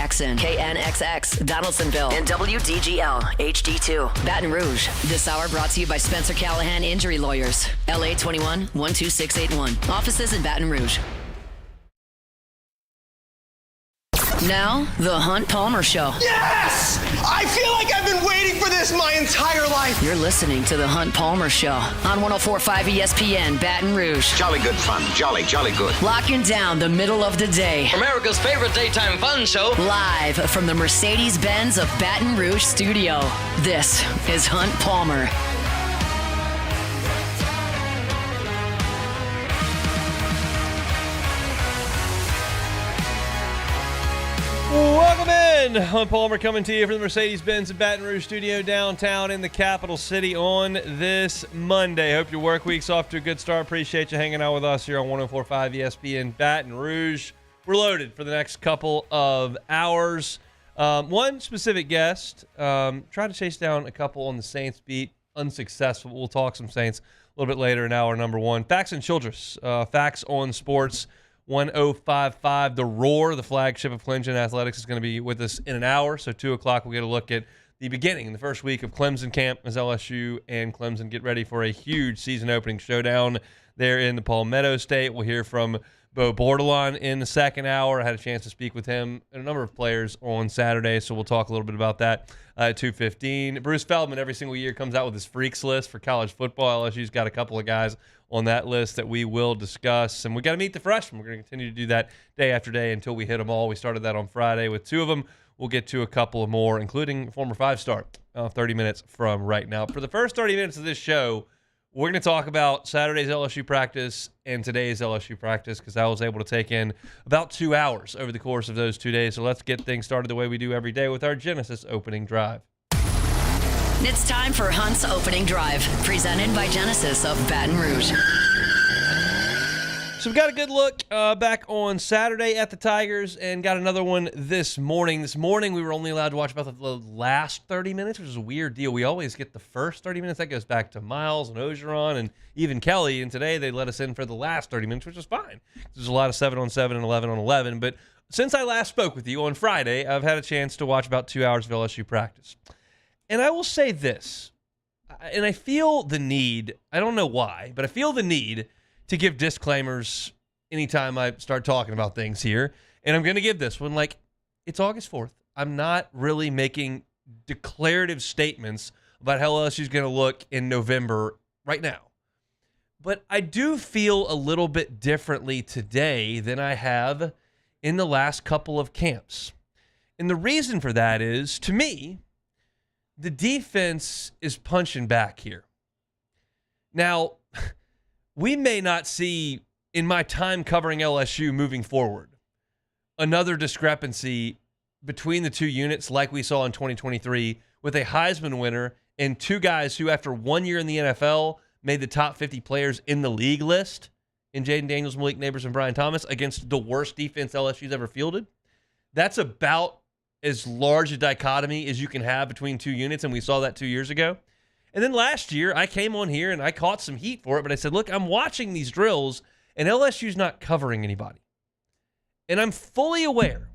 Jackson, KNXX, Donaldsonville, and WDGL HD2. Baton Rouge. This hour brought to you by Spencer Callahan Injury Lawyers. LA 21 12681. Offices in Baton Rouge. Now, the Hunt Palmer Show. Yes! I feel like I've been waiting for this my entire life. You're listening to the Hunt Palmer Show on 104.5 ESPN Baton Rouge. Jolly good fun. Jolly good. Locking down the middle of the day. America's favorite daytime fun show. Live from the Mercedes-Benz of Baton Rouge studio. This is Hunt Palmer. Welcome in. Hunt Palmer coming to you from the Mercedes-Benz of Baton Rouge studio downtown in the capital city on this Monday. Hope your work week's off to a good start. Appreciate you hanging out with us here on 104.5 ESPN Baton Rouge. We're loaded for the next couple of hours. One specific guest. Tried to chase down a couple on the Saints beat. Unsuccessful. We'll talk some Saints a little bit later in hour number one. Facts and Childress. Facts on Sports. 1055 The Roar, the flagship of Clemson Athletics, is going to be with us in an hour. So 2 o'clock, we'll get a look at the beginning, the first week of Clemson camp as LSU and Clemson get ready for a huge season opening showdown there in the Palmetto State. We'll hear from Bo Bordelon in the second hour. I had a chance to speak with him and a number of players on Saturday, so we'll talk a little bit about that at 2:15. Bruce Feldman every single year comes out with his freaks list for college football. LSU's got a couple of guys on that list that we will discuss. And we got to meet the freshmen. We're going to continue to do that day after day until we hit them all. We started that on Friday with 2 of them. We'll get to a couple of more, including former 5-star, 30 minutes from right now. For the first 30 minutes of this show, we're going to talk about Saturday's LSU practice and today's LSU practice because I was able to take in about 2 hours over the course of those 2 days. So let's get things started the way we do every day with our Genesis opening drive. It's time for Hunt's Opening Drive, presented by Genesis of Baton Rouge. So we got a good look back on Saturday at the Tigers and got another one this morning. This morning we were only allowed to watch about the last 30 minutes, which is a weird deal. We always get the first 30 minutes. That goes back to Miles and Ogeron and even Kelly. And today they let us in for the last 30 minutes, which is fine. There's a lot of 7-on-7 and 11-on-11. But since I last spoke with you on Friday, I've had a chance to watch about 2 hours of LSU practice. And I will say this, and I feel the need, I don't know why, but I feel the need to give disclaimers anytime I start talking about things here. And I'm going to give this one, like, it's August 4th. I'm not really making declarative statements about how LSU's going to look in November right now. But I do feel a little bit differently today than I have in the last couple of camps. And the reason for that is, to me, the defense is punching back here. Now, we may not see, in my time covering LSU moving forward, another discrepancy between the two units like we saw in 2023 with a Heisman winner and 2 guys who, after 1 year in the NFL, made the top 50 players in the league list in Jaden Daniels, Malik Neighbors, and Brian Thomas against the worst defense LSU's ever fielded. That's about as large a dichotomy as you can have between 2 units, and we saw that 2 years ago. And then last year, I came on here and I caught some heat for it, but I said, look, I'm watching these drills, and LSU's not covering anybody. And I'm fully aware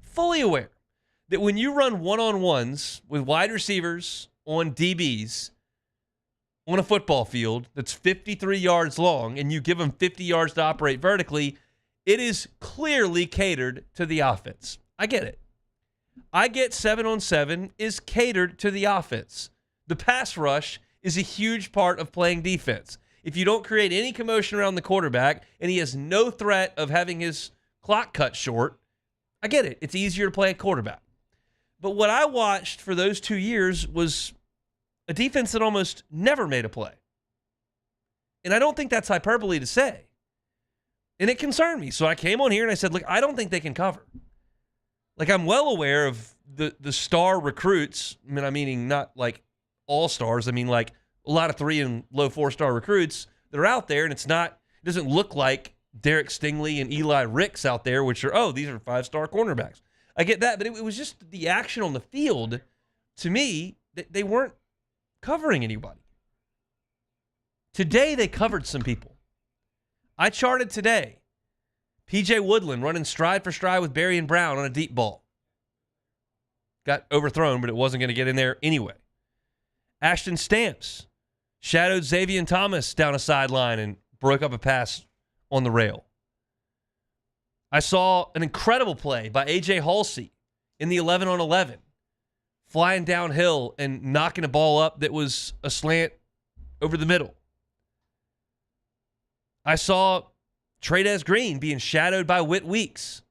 that when you run one-on-ones with wide receivers on DBs on a football field that's 53 yards long and you give them 50 yards to operate vertically, it is clearly catered to the offense. I get it. I get 7-on-7 is catered to the offense. The pass rush is a huge part of playing defense. If you don't create any commotion around the quarterback and he has no threat of having his clock cut short, I get it. It's easier to play a quarterback. But what I watched for those 2 years was a defense that almost never made a play. And I don't think that's hyperbole to say. And it concerned me. So I came on here and I said, look, I don't think they can cover. Like, I'm well aware of the star recruits. I mean, not like all stars. I mean, like a lot of 3 and low 4-star recruits that are out there, and it doesn't look like Derek Stingley and Eli Ricks out there, which are, these are 5-star cornerbacks. I get that, but it was just the action on the field. To me, they weren't covering anybody. Today, they covered some people. I charted today. P.J. Woodland running stride for stride with Barry and Brown on a deep ball. got overthrown, but it wasn't going to get in there anyway. Ashton Stamps shadowed Xavier Thomas down a sideline and broke up a pass on the rail. I saw an incredible play by A.J. Halsey in the 11-on-11, flying downhill and knocking a ball up that was a slant over the middle. I saw Trey'Dez Green being shadowed by Whit Weeks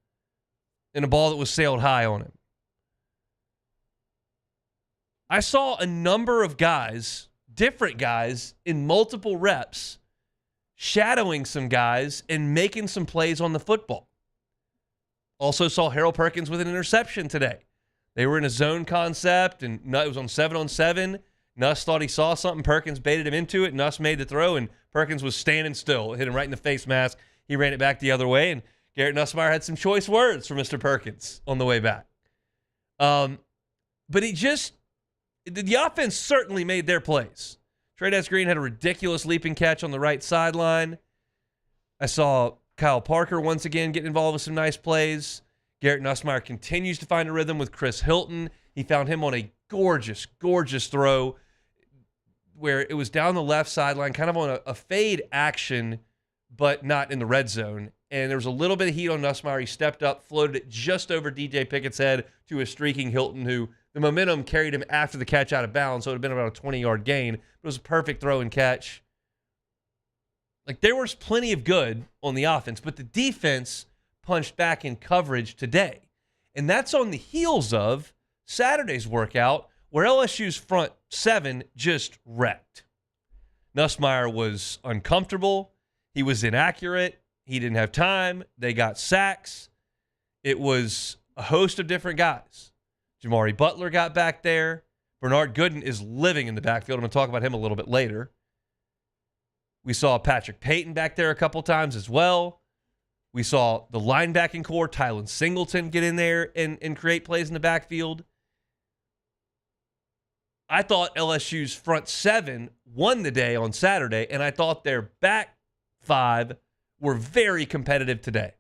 in a ball that was sailed high on him. I saw a number of guys, different guys, in multiple reps, shadowing some guys and making some plays on the football. Also saw Harold Perkins with an interception today. They were in a zone concept, and it was on 7-on-7. Nuss thought he saw something. Perkins baited him into it. Nuss made the throw, and Perkins was standing still. It hit him right in the face mask. He ran it back the other way, and Garrett Nussmeier had some choice words for Mr. Perkins on the way back. But the offense certainly made their plays. Trey'Dez Green had a ridiculous leaping catch on the right sideline. I saw Kyle Parker once again getting involved with some nice plays. Garrett Nussmeier continues to find a rhythm with Chris Hilton. He found him on a gorgeous, gorgeous throw where it was down the left sideline, kind of on a fade action, but not in the red zone. And there was a little bit of heat on Nussmeier. He stepped up, floated it just over DJ Pickett's head to a streaking Hilton, who the momentum carried him after the catch out of bounds, so it would have been about a 20-yard gain. It was a perfect throw and catch. Like, there was plenty of good on the offense, but the defense punched back in coverage today. And that's on the heels of Saturday's workout, where LSU's front seven just wrecked. Nussmeier was uncomfortable. He was inaccurate. He didn't have time. They got sacks. It was a host of different guys. Jamari Butler got back there. Bernard Gooden is living in the backfield. I'm going to talk about him a little bit later. We saw Patrick Payton back there a couple times as well. We saw the linebacking core, Tylen Singleton, get in there and create plays in the backfield. I thought LSU's front seven won the day on Saturday, and I thought their back five were very competitive today.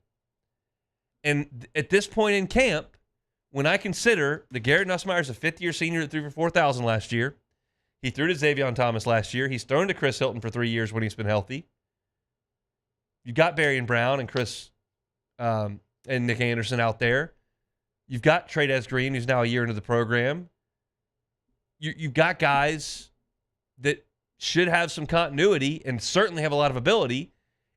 And at this point in camp, when I consider that Garrett Nussmeier is a fifth-year senior that threw for 4,000 last year, he threw to Xavier Thomas last year. He's thrown to Chris Hilton for 3 years when he's been healthy. You've got Berrien Brown and Chris and Nick Anderson out there. You've got Trey'Dez Green, who's now a year into the program. You've got guys that should have some continuity and certainly have a lot of ability,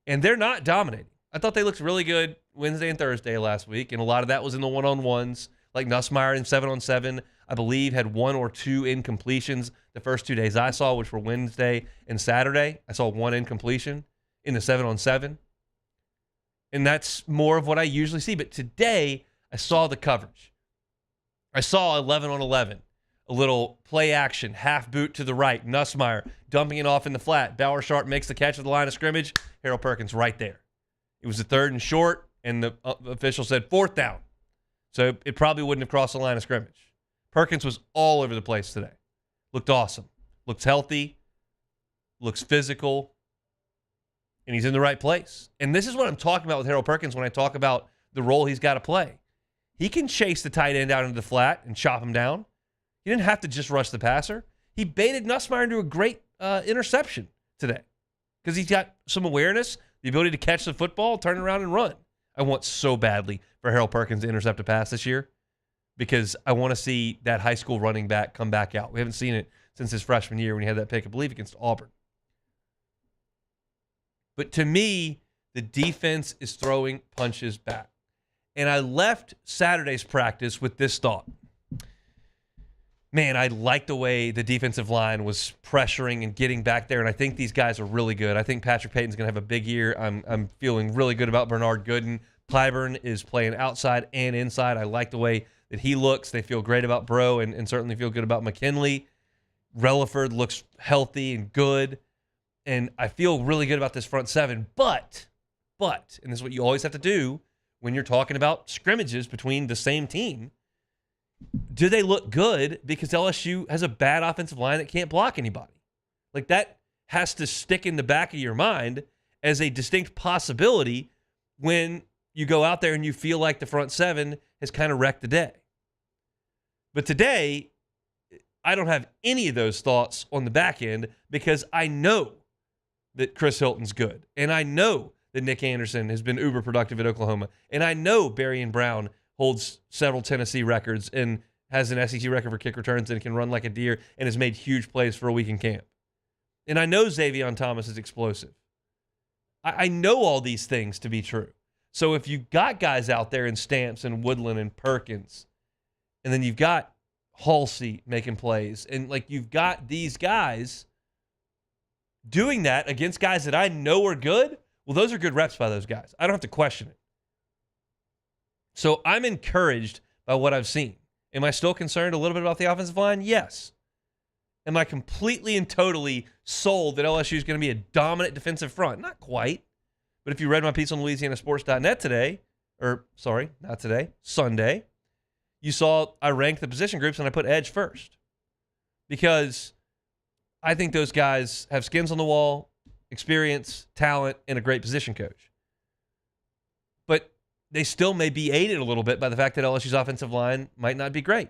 and they're not dominating. I thought they looked really good Wednesday and Thursday last week, and a lot of that was in the one-on-ones, like Nussmeier in 7-on-7, I believe, had 1 or 2 incompletions the first 2 days I saw, which were Wednesday and Saturday. I saw 1 incompletion in the 7-on-7. And that's more of what I usually see. But today, I saw the coverage. I saw 11-on-11, a little play action, half boot to the right, Nussmeier dumping it off in the flat. Bauer Sharp makes the catch at the line of scrimmage. Harold Perkins right there. It was a 3rd and short, and the official said 4th down. So it probably wouldn't have crossed the line of scrimmage. Perkins was all over the place today. Looked awesome. Looks healthy. Looks physical. And he's in the right place. And this is what I'm talking about with Harold Perkins when I talk about the role he's got to play. He can chase the tight end out into the flat and chop him down. He didn't have to just rush the passer. He baited Nussmeier into a great interception today because he's got some awareness, the ability to catch the football, turn around and run. I want so badly for Harold Perkins to intercept a pass this year because I want to see that high school running back come back out. We haven't seen it since his freshman year when he had that pick, I believe, against Auburn. But to me, the defense is throwing punches back. And I left Saturday's practice with this thought. Man, I like the way the defensive line was pressuring and getting back there, and I think these guys are really good. I think Patrick Payton's going to have a big year. I'm feeling really good about Bernard Gooden. Clyburn is playing outside and inside. I like the way that he looks. They feel great about Bro and certainly feel good about McKinley. Relaford looks healthy and good, and I feel really good about this front seven. But, and this is what you always have to do when you're talking about scrimmages between the same team, do they look good because LSU has a bad offensive line that can't block anybody? Like, that has to stick in the back of your mind as a distinct possibility when you go out there and you feel like the front seven has kind of wrecked the day. But today, I don't have any of those thoughts on the back end because I know that Chris Hilton's good. And I know that Nick Anderson has been uber productive at Oklahoma. And I know Berrien Brown holds several Tennessee records and has an SEC record for kick returns and can run like a deer and has made huge plays for a week in camp. And I know Xavion Thomas is explosive. I know all these things to be true. So if you got guys out there in Stamps and Woodland and Perkins, and then you've got Halsey making plays, and like you've got these guys doing that against guys that I know are good, well, those are good reps by those guys. I don't have to question it. So I'm encouraged by what I've seen. Am I still concerned a little bit about the offensive line? Yes. Am I completely and totally sold that LSU is going to be a dominant defensive front? Not quite. But if you read my piece on LouisianaSports.net today, not today, Sunday, you saw I ranked the position groups and I put edge first. Because I think those guys have skins on the wall, experience, talent, and a great position coach. But they still may be aided a little bit by the fact that LSU's offensive line might not be great.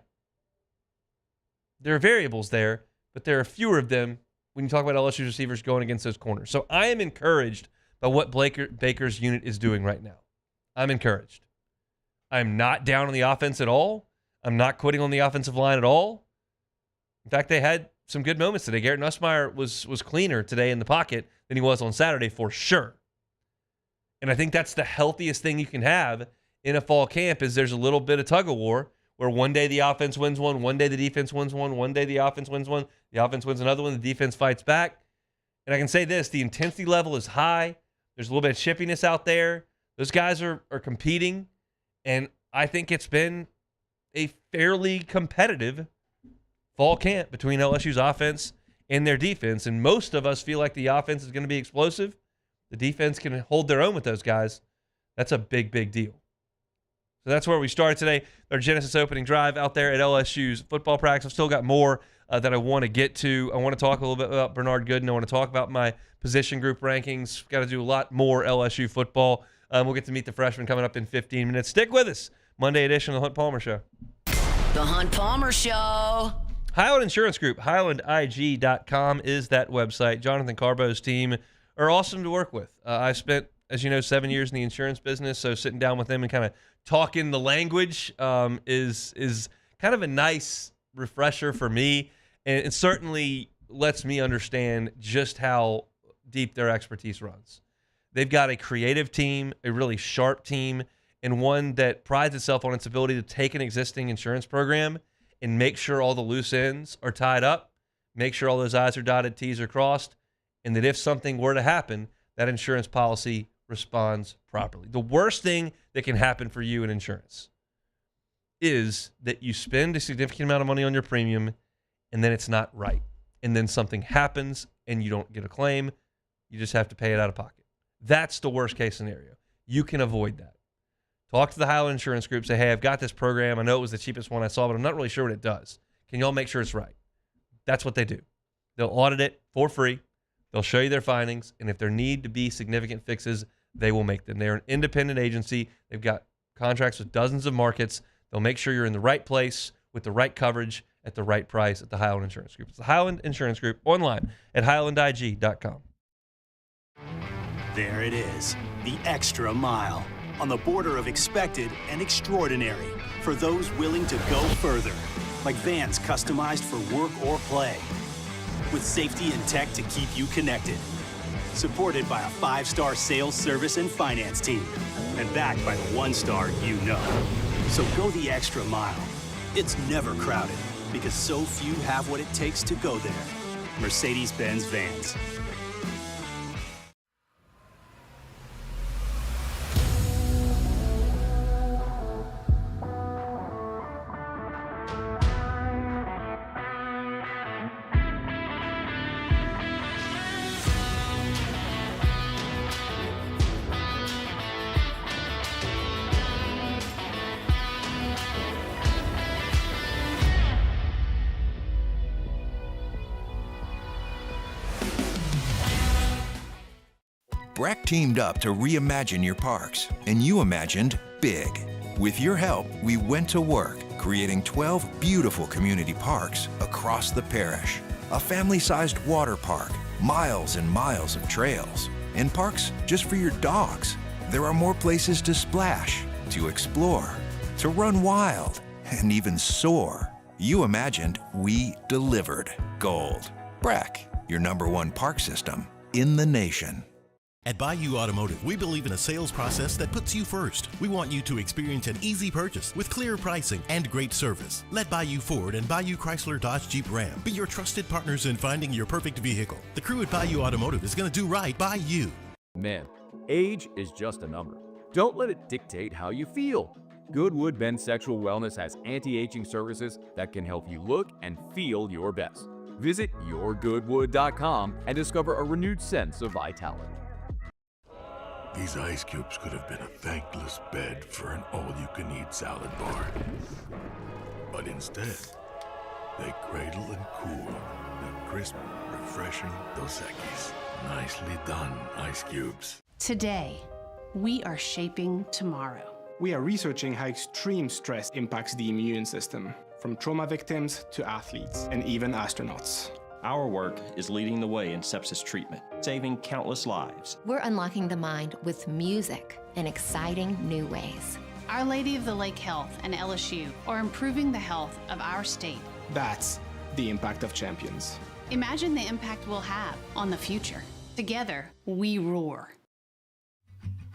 There are variables there, but there are fewer of them when you talk about LSU's receivers going against those corners. So I am encouraged by what Baker's unit is doing right now. I'm encouraged. I'm not down on the offense at all. I'm not quitting on the offensive line at all. In fact, they had some good moments today. Garrett Nussmeier was cleaner today in the pocket than he was on Saturday for sure. And I think that's the healthiest thing you can have in a fall camp is there's a little bit of tug of war where one day the offense wins one day the defense wins one day the offense wins one, the offense wins another one, the defense fights back. And I can say this, the intensity level is high. There's a little bit of chippiness out there. Those guys are competing, and I think it's been a fairly competitive fall camp between LSU's offense and their defense, and most of us feel like the offense is going to be explosive. The defense can hold their own with those guys. That's a big, big deal. So that's where we start today. Our Genesis opening drive out there at LSU's football practice. I've still got more that I want to get to. I want to talk a little bit about Bernard Gooden. I want to talk about my position group rankings. Got to do a lot more LSU football. We'll get to meet the freshmen coming up in 15 minutes. Stick with us. Monday edition of the Hunt Palmer Show. The Hunt Palmer Show. Highland Insurance Group, HighlandIG.com is that website. Jonathan Carbo's team are awesome to work with. I've spent, as you know, 7 years in the insurance business, so sitting down with them and kind of talking the language is kind of a nice refresher for me, and it certainly lets me understand just how deep their expertise runs. They've got a creative team, a really sharp team, and one that prides itself on its ability to take an existing insurance program and make sure all the loose ends are tied up, make sure all those I's are dotted, T's are crossed, and that if something were to happen, that insurance policy responds properly. The worst thing that can happen for you in insurance is that you spend a significant amount of money on your premium and then it's not right. And then something happens and you don't get a claim. You just have to pay it out of pocket. That's the worst case scenario. You can avoid that. Talk to the Highland Insurance Group. Say, hey, I've got this program. I know it was the cheapest one I saw, but I'm not really sure what it does. Can y'all make sure it's right? That's what they do. They'll audit it for free. They'll show you their findings. And if there need to be significant fixes, they will make them. They're an independent agency. They've got contracts with dozens of markets. They'll make sure you're in the right place with the right coverage at the right price at the Highland Insurance Group. It's the Highland Insurance Group online at HighlandIG.com. There it is, the extra mile, on the border of expected and extraordinary for those willing to go further, like vans customized for work or play, with safety and tech to keep you connected, supported by a 5-star sales, service, and finance team, and backed by the 1-star you know. So go the extra mile. It's never crowded, because so few have what it takes to go there. Mercedes-Benz Vans. Breck teamed up to reimagine your parks, and you imagined big. With your help, we went to work creating 12 beautiful community parks across the parish. A family-sized water park, miles and miles of trails, and parks just for your dogs. There are more places to splash, to explore, to run wild, and even soar. You imagined, we delivered. Gold. Breck, your #1 park system in the nation. At Bayou Automotive, we believe in a sales process that puts you first. We want you to experience an easy purchase with clear pricing and great service. Let Bayou Ford and Bayou Chrysler Dodge Jeep Ram be your trusted partners in finding your perfect vehicle. The crew at Bayou Automotive is going to do right by you. Man, age is just a number. Don't let it dictate how you feel. Goodwood Men's Sexual Wellness has anti-aging services that can help you look and feel your best. Visit yourgoodwood.com and discover a renewed sense of vitality. These ice cubes could have been a thankless bed for an all-you-can-eat salad bar. But instead, they cradle and cool the crisp, refreshing Dos Equis. Nicely done, ice cubes. Today, we are shaping tomorrow. We are researching how extreme stress impacts the immune system, from trauma victims to athletes and even astronauts. Our work is leading the way in sepsis treatment, saving countless lives. We're unlocking the mind with music in exciting new ways. Our Lady of the Lake Health and LSU are improving the health of our state. That's the impact of champions. Imagine the impact we'll have on the future. Together, we roar.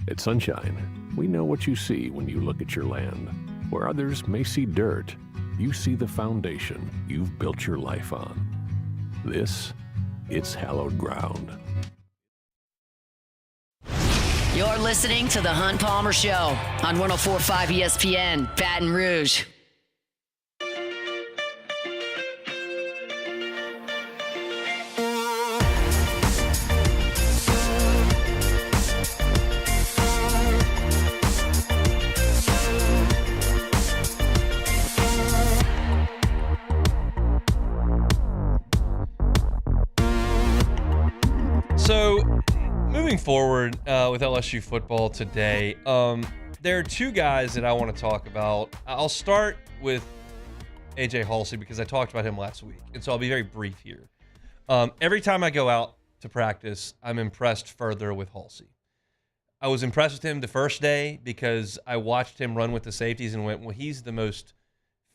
At Sunshine, we know what you see when you look at your land. Where others may see dirt, you see the foundation you've built your life on. It's hallowed ground. You're listening to The Hunt Palmer Show on 104.5 ESPN, Baton Rouge. So, moving forward with LSU football today, there are two guys that I want to talk about. I'll start with AJ Halsey because I talked about him last week, and so I'll be very brief here. Every time I go out to practice, I'm impressed further with Halsey. I was impressed with him the first day because I watched him run with the safeties and went, well, he's the most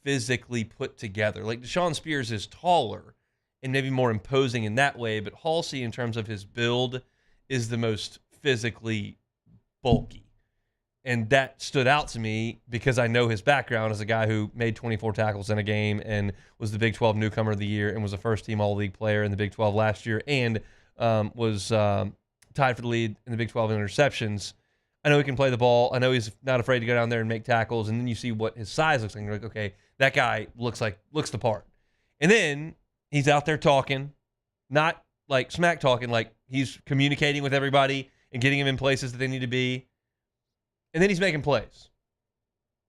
physically put together. Like Deshaun Spears is taller and maybe more imposing in that way, but Halsey, in terms of his build, is the most physically bulky. And that stood out to me because I know his background as a guy who made 24 tackles in a game and was the Big 12 newcomer of the year and was a first-team All-League player in the Big 12 last year and was tied for the lead in the Big 12 in interceptions. I know he can play the ball. I know he's not afraid to go down there and make tackles. And then you see what his size looks like. And you're like, okay, that guy looks the part. And then he's out there talking, not like smack talking, like he's communicating with everybody and getting them in places that they need to be. And then he's making plays.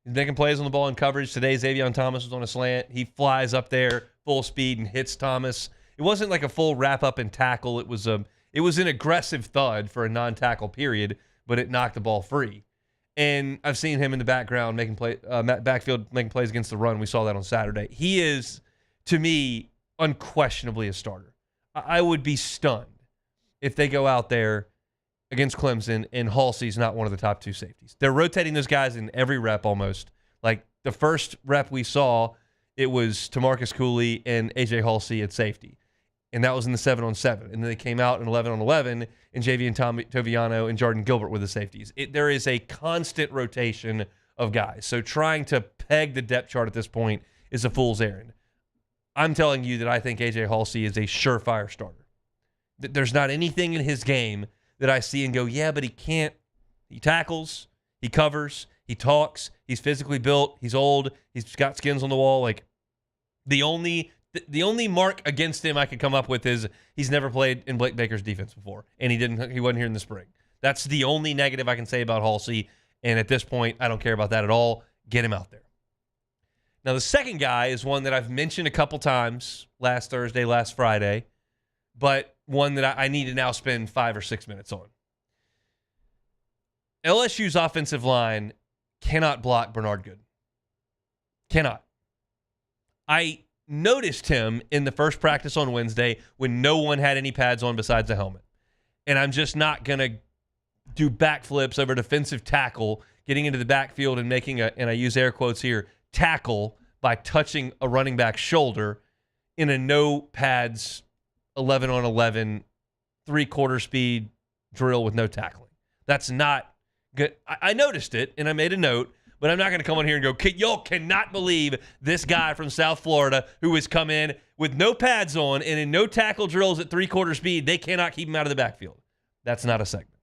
He's making plays on the ball in coverage. Today, Xavier Thomas was on a slant. He flies up there full speed and hits Thomas. It wasn't like a full wrap up and tackle. It was an aggressive thud for a non-tackle period, but it knocked the ball free. And I've seen him in the background backfield making plays against the run. We saw that on Saturday. He is, to me, unquestionably a starter. I would be stunned if they go out there against Clemson and Halsey's not one of the top two safeties. They're rotating those guys in every rep almost. Like the first rep we saw, it was Tamarcus Cooley and AJ Halsey at safety. And that was in the 7-on-7. And then they came out in 11-on-11 and Javian Toviano and Jordan Gilbert were the safeties. There is a constant rotation of guys. So trying to peg the depth chart at this point is a fool's errand. I'm telling you that I think AJ Halsey is a surefire starter. There's not anything in his game that I see and go, yeah, but he can't. He tackles, he covers, he talks, he's physically built, he's old, he's got skins on the wall. Like the only mark against him I could come up with is he's never played in Blake Baker's defense before, and he wasn't here in the spring. That's the only negative I can say about Halsey, and at this point, I don't care about that at all. Get him out there. Now, the second guy is one that I've mentioned a couple times last Thursday, last Friday, but one that I need to now spend 5 or 6 minutes on. LSU's offensive line cannot block Bernard Gooden. Cannot. I noticed him in the first practice on Wednesday when no one had any pads on besides the helmet. And I'm just not going to do backflips over defensive tackle, getting into the backfield and making and I use air quotes here, tackle by touching a running back's shoulder in a no pads 11 on 11 3/4 speed drill with no tackling. That's not good. I noticed it and I made a note, but I'm not going to come on here and go, y'all cannot believe this guy from South Florida who has come in with no pads on and in no tackle drills at 3/4 speed. They cannot keep him out of the backfield. That's not a segment.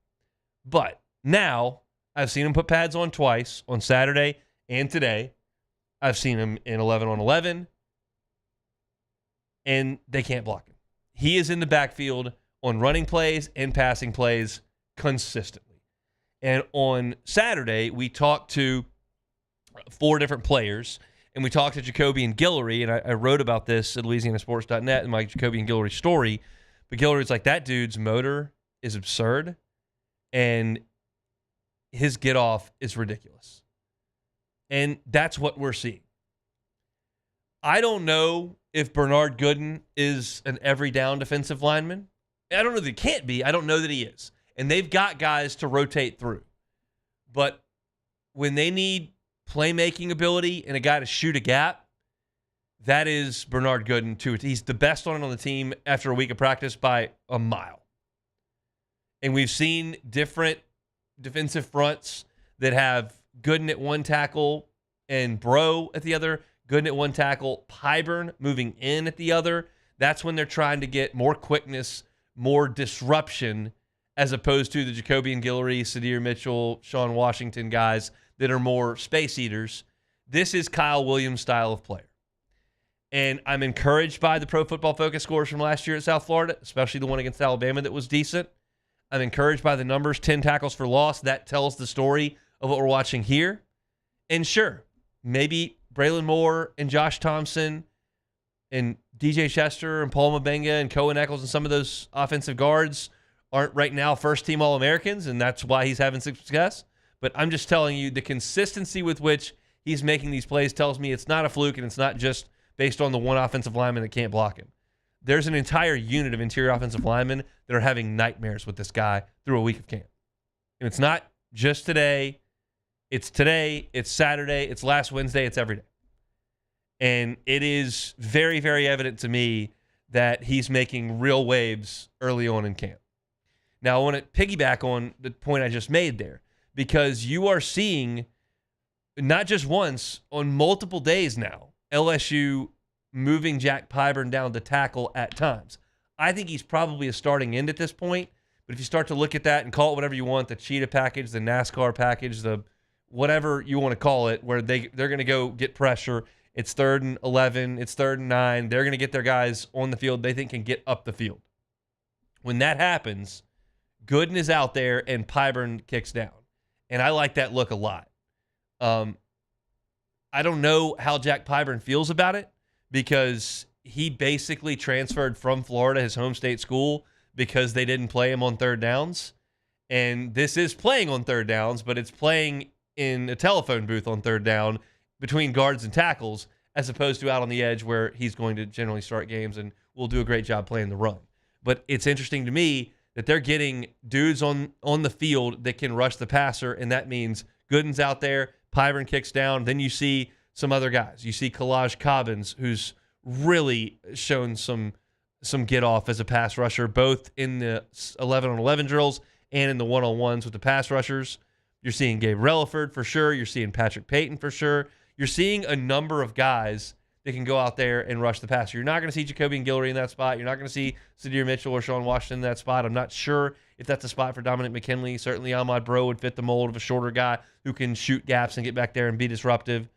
But now I've seen him put pads on twice, on Saturday and today. I've seen him in 11 on 11, and they can't block him. He is in the backfield on running plays and passing plays consistently. And on Saturday, we talked to 4 different players, and we talked to Jacoby and Guillory, and I wrote about this at LouisianaSports.net in my Jacoby and Guillory story. But Guillory's like, that dude's motor is absurd, and his get-off is ridiculous. And that's what we're seeing. I don't know if Bernard Gooden is an every-down defensive lineman. I don't know that he can't be. I don't know that he is. And they've got guys to rotate through. But when they need playmaking ability and a guy to shoot a gap, that is Bernard Gooden too. He's the best on the team after a week of practice by a mile. And we've seen different defensive fronts that have Gooden at one tackle and Bro at the other. Gooden at one tackle, Pyburn moving in at the other. That's when they're trying to get more quickness, more disruption, as opposed to the Jacoby and Guillory, Sadir Mitchell, Sean Washington guys that are more space eaters. This is Kyle Williams' style of player. And I'm encouraged by the Pro Football Focus scores from last year at South Florida, especially the one against Alabama that was decent. I'm encouraged by the numbers, 10 tackles for loss. That tells the story of what we're watching here. And sure, maybe Braylon Moore and Josh Thompson and DJ Chester and Paul Mabenga and Cohen Eccles and some of those offensive guards aren't right now first-team All-Americans, and that's why he's having success. But I'm just telling you, the consistency with which he's making these plays tells me it's not a fluke and it's not just based on the one offensive lineman that can't block him. There's an entire unit of interior offensive linemen that are having nightmares with this guy through a week of camp. And it's not just today. It's today. It's Saturday. It's last Wednesday. It's every day. And it is very, very evident to me that he's making real waves early on in camp. Now, I want to piggyback on the point I just made there, because you are seeing, not just once, on multiple days now, LSU moving Jack Pyburn down to tackle at times. I think he's probably a starting end at this point, but if you start to look at that and call it whatever you want, the cheetah package, the NASCAR package, the whatever you want to call it, where they're going to go get pressure, it's 3rd and 11, it's 3rd and 9, they're going to get their guys on the field they think can get up the field. When that happens, Gooden is out there and Pyburn kicks down. And I like that look a lot. I don't know how Jack Pyburn feels about it, because he basically transferred from Florida, his home state school, because they didn't play him on 3rd downs. And this is playing on 3rd downs, but it's playing in a telephone booth on 3rd down between guards and tackles, as opposed to out on the edge where he's going to generally start games and will do a great job playing the run. But it's interesting to me that they're getting dudes on the field that can rush the passer, and that means Gooden's out there, Pyburn kicks down, then you see some other guys. You see Kalaj Cobbins, who's really shown some get-off as a pass rusher, both in the 11-on-11 drills and in the one-on-ones with the pass rushers. You're seeing Gabe Relaford for sure. You're seeing Patrick Payton for sure. You're seeing a number of guys that can go out there and rush the passer. You're not going to see Jacoby and Guillory in that spot. You're not going to see Sadir Mitchell or Sean Washington in that spot. I'm not sure if that's a spot for Dominic McKinley. Certainly Ahmad Bro would fit the mold of a shorter guy who can shoot gaps and get back there and be disruptive.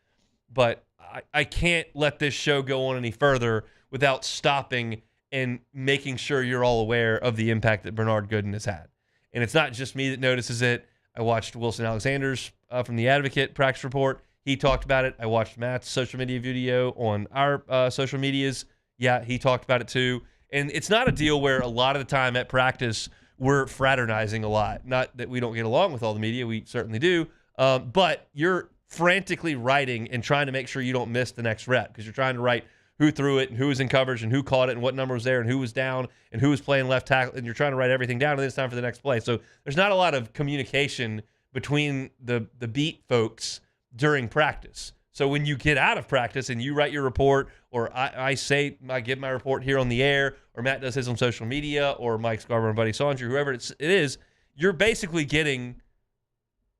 But I can't let this show go on any further without stopping and making sure you're all aware of the impact that Bernard Gooden has had. And it's not just me that notices it. I watched Wilson Alexander's from The Advocate practice report. He talked about it. I watched Matt's social media video on our social medias. Yeah, he talked about it too. And it's not a deal where a lot of the time at practice we're fraternizing a lot. Not that we don't get along with all the media. We certainly do. But you're frantically writing and trying to make sure you don't miss the next rep, because you're trying to write who threw it and who was in coverage and who caught it and what number was there and who was down and who was playing left tackle, and you're trying to write everything down, and then it's time for the next play. So there's not a lot of communication between the beat folks during practice. So when you get out of practice and you write your report, or I give my report here on the air, or Matt does his on social media, or Mike Scarver and Buddy Saundry, whoever it is, you're basically getting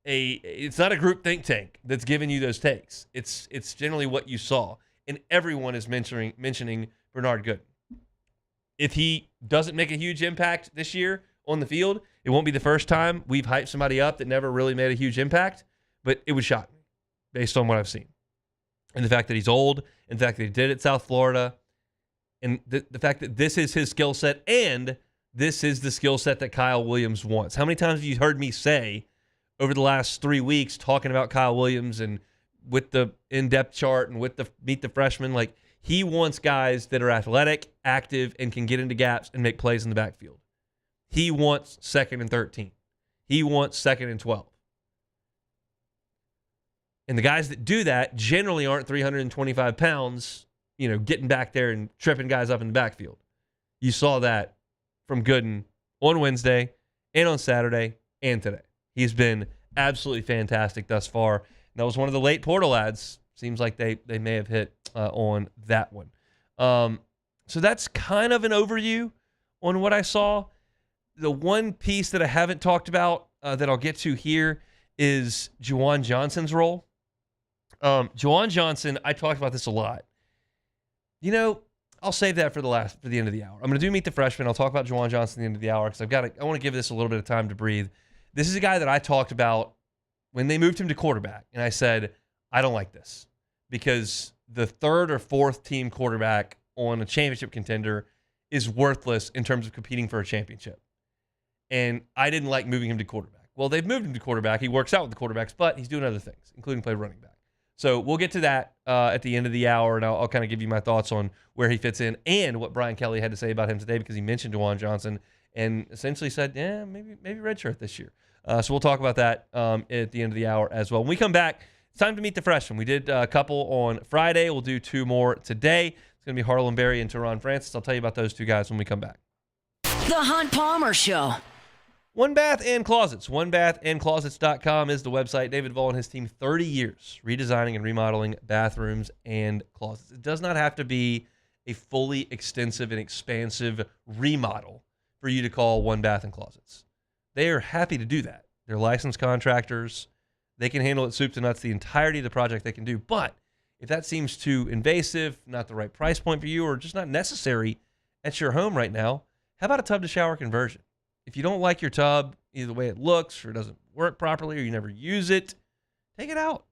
it's not a group think tank that's giving you those takes. It's generally what you saw. And everyone is mentioning Bernard Gooden. If he doesn't make a huge impact this year on the field, it won't be the first time we've hyped somebody up that never really made a huge impact, but it would shock me based on what I've seen. And the fact that he's old, and the fact that he did it at South Florida, and the fact that this is his skill set, and this is the skill set that Kyle Williams wants. How many times have you heard me say over the last 3 weeks talking about Kyle Williams and with the in-depth chart and with the meet the freshmen, like he wants guys that are athletic, active, and can get into gaps and make plays in the backfield. He wants 2nd and 13. He wants 2nd and 12. And the guys that do that generally aren't 325 pounds, getting back there and tripping guys up in the backfield. You saw that from Gooden on Wednesday and on Saturday and today. He's been absolutely fantastic thus far. That was one of the late portal ads. Seems like they may have hit on that one. So that's kind of an overview on what I saw. The one piece that I haven't talked about that I'll get to here is Jawan Johnson's role. Jawan Johnson, I talked about this a lot. I'll save that for the end of the hour. I'm going to do Meet the Freshman. I'll talk about Jawan Johnson at the end of the hour because I want to give this a little bit of time to breathe. This is a guy that I talked about when they moved him to quarterback, and I said, I don't like this because the 3rd or 4th team quarterback on a championship contender is worthless in terms of competing for a championship. And I didn't like moving him to quarterback. Well, they've moved him to quarterback. He works out with the quarterbacks, but he's doing other things, including play running back. So we'll get to that at the end of the hour, and I'll kind of give you my thoughts on where he fits in and what Brian Kelly had to say about him today, because he mentioned Jawan Johnson and essentially said, maybe redshirt this year. So we'll talk about that at the end of the hour as well. When we come back, it's time to meet the freshmen. We did a couple on Friday. We'll do 2 more today. It's going to be Harlan Berry and Teron Francis. I'll tell you about those 2 guys when we come back. The Hunt Palmer Show. One Bath and Closets. OneBathAndClosets.com is the website. David Vaughn and his team, 30 years redesigning and remodeling bathrooms and closets. It does not have to be a fully extensive and expansive remodel for you to call One Bath and Closets. They are happy to do that. They're licensed contractors. They can handle it soup to nuts, the entirety of the project they can do. But if that seems too invasive, not the right price point for you, or just not necessary at your home right now, how about a tub to shower conversion? If you don't like your tub, either the way it looks or it doesn't work properly or you never use it, take it out.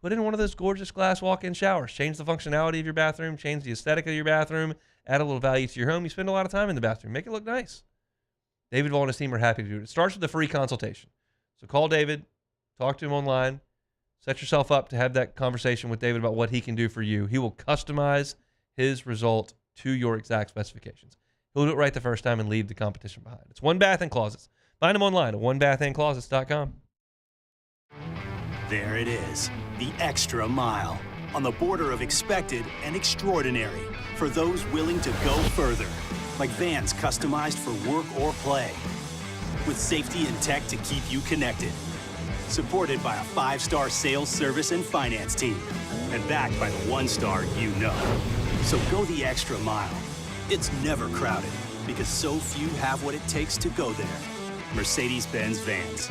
Put in one of those gorgeous glass walk-in showers. Change the functionality of your bathroom. Change the aesthetic of your bathroom. Add a little value to your home. You spend a lot of time in the bathroom. Make it look nice. David Vaughn and his team are happy to do it. It starts with a free consultation. So call David. Talk to him online. Set yourself up to have that conversation with David about what he can do for you. He will customize his result to your exact specifications. He'll do it right the first time and leave the competition behind. It's One Bath and Closets. Find them online at onebathandclosets.com. There it is, the extra mile, on the border of expected and extraordinary, for those willing to go further, like vans customized for work or play, with safety and tech to keep you connected, supported by a 5-star sales, service, and finance team, and backed by the 1-star you know. So go the extra mile. It's never crowded, because so few have what it takes to go there. Mercedes-Benz Vans.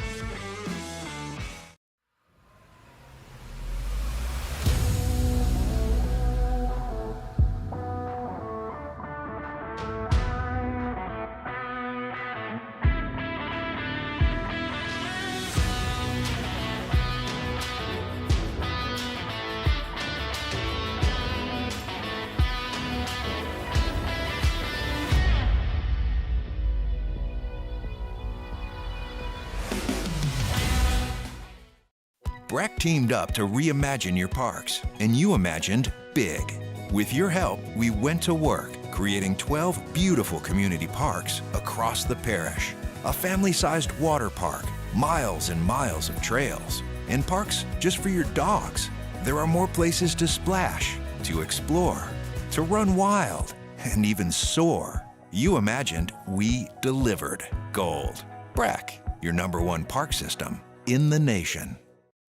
BRAC teamed up to reimagine your parks, and you imagined big. With your help, we went to work, creating 12 beautiful community parks across the parish. A family-sized water park, miles and miles of trails, and parks just for your dogs. There are more places to splash, to explore, to run wild, and even soar. You imagined, we delivered. Gold. Breck, your #1 park system in the nation.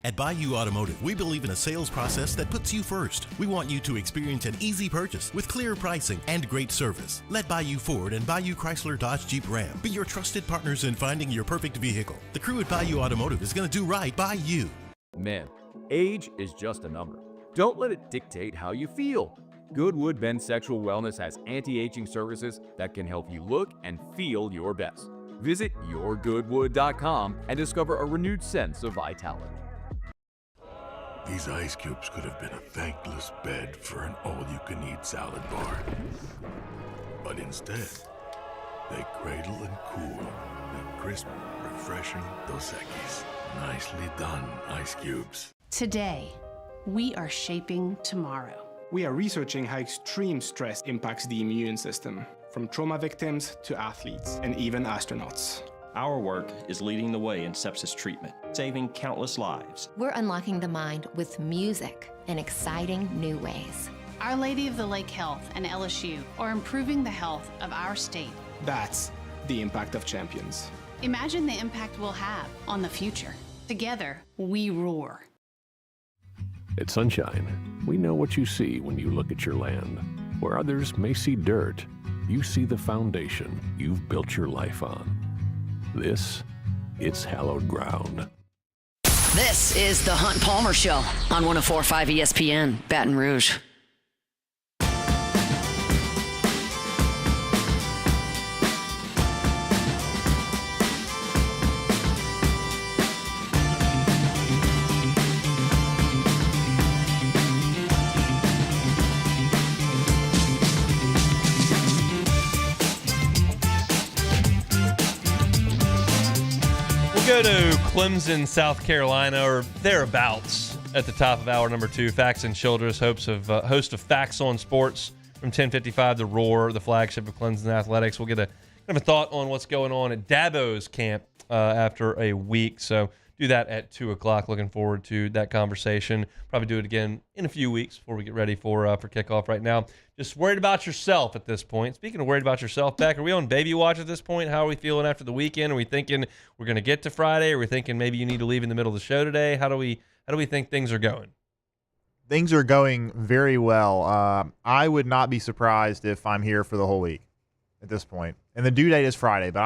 At Bayou Automotive, we believe in a sales process that puts you first. We want you to experience an easy purchase with clear pricing and great service. Let Bayou Ford and Bayou Chrysler Dodge Jeep Ram be your trusted partners in finding your perfect vehicle. The crew at Bayou Automotive is going to do right by you. Man, age is just a number. Don't let it dictate how you feel. Goodwood Men's Sexual Wellness has anti-aging services that can help you look and feel your best. Visit yourgoodwood.com and discover a renewed sense of vitality. These ice cubes could have been a thankless bed for an all-you-can-eat salad bar. But instead, they cradle and cool in crisp, refreshing Dos Equis. Nicely done, ice cubes. Today, we are shaping tomorrow. We are researching how extreme stress impacts the immune system, from trauma victims to athletes and even astronauts. Our work is leading the way in sepsis treatment, saving countless lives. We're unlocking the mind with music in exciting new ways. Our Lady of the Lake Health and LSU are improving the health of our state. That's the impact of champions. Imagine the impact we'll have on the future. Together, we roar. At Sunshine, we know what you see when you look at your land. Where others may see dirt, you see the foundation you've built your life on. It's hallowed ground. This is the Hunt Palmer Show on 104.5 ESPN, Baton Rouge. Go to Clemson, South Carolina, or thereabouts at the top of hour number 2. Facts and Childress, host of Facts on Sports from 10:55. The Roar, the flagship of Clemson Athletics. We'll get a kind of a thought on what's going on at Dabo's camp after a week. So do that at 2 o'clock. Looking forward to that conversation. Probably do it again in a few weeks before we get ready for kickoff. Right now, just worried about yourself at this point. Speaking of worried about yourself, Beck, are we on baby watch at this point? How are we feeling after the weekend? Are we thinking we're going to get to Friday? Are we thinking maybe you need to leave in the middle of the show today? How do we think things are going? Things are going very well. I would not be surprised if I'm here for the whole week at this point. And the due date is Friday, but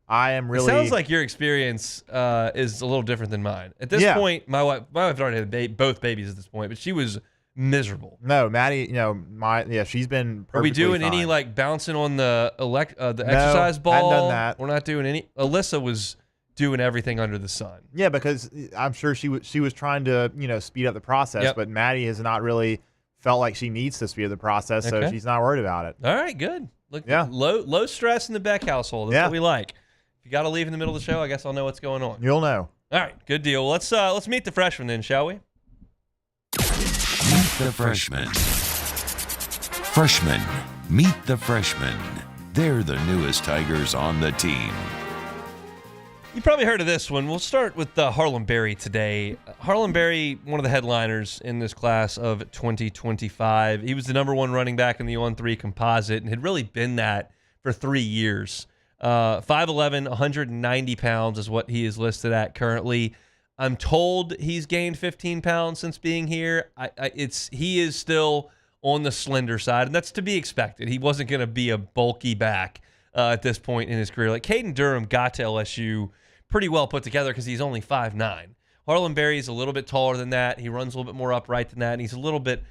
I am really. It sounds like your experience is a little different than mine. At this point, my wife already had both babies at this point, but she was miserable. No, Maddie, she's been perfectly Are we doing fine. any like bouncing on the exercise ball? Hadn't done that. We're not doing any. Alyssa was doing everything under the sun. Yeah, because I'm sure she was trying to speed up the process, but Maddie has not really felt like she needs to speed up the process, so she's not worried about it. All right, good. Look, low stress in the Beck household. That's what we like. If you got to leave in the middle of the show, I guess I'll know what's going on. You'll know. All right, good deal. Let's meet the freshmen then, shall we? Meet the freshmen. Freshmen, meet the freshmen. They're the newest Tigers on the team. You probably heard of this one. We'll start with Harlem Berry today. Harlem Berry, one of the headliners in this class of 2025. He was the number 1 running back in the on-3 composite and had really been that for 3 years. 5'11", 190 pounds is what he is listed at currently. I'm told he's gained 15 pounds since being here. He is still on the slender side, and that's to be expected. He wasn't going to be a bulky back at this point in his career. Like Caden Durham got to LSU pretty well put together because he's only 5'9". Harlem Berry is a little bit taller than that. He runs a little bit more upright than that, and he's a little bit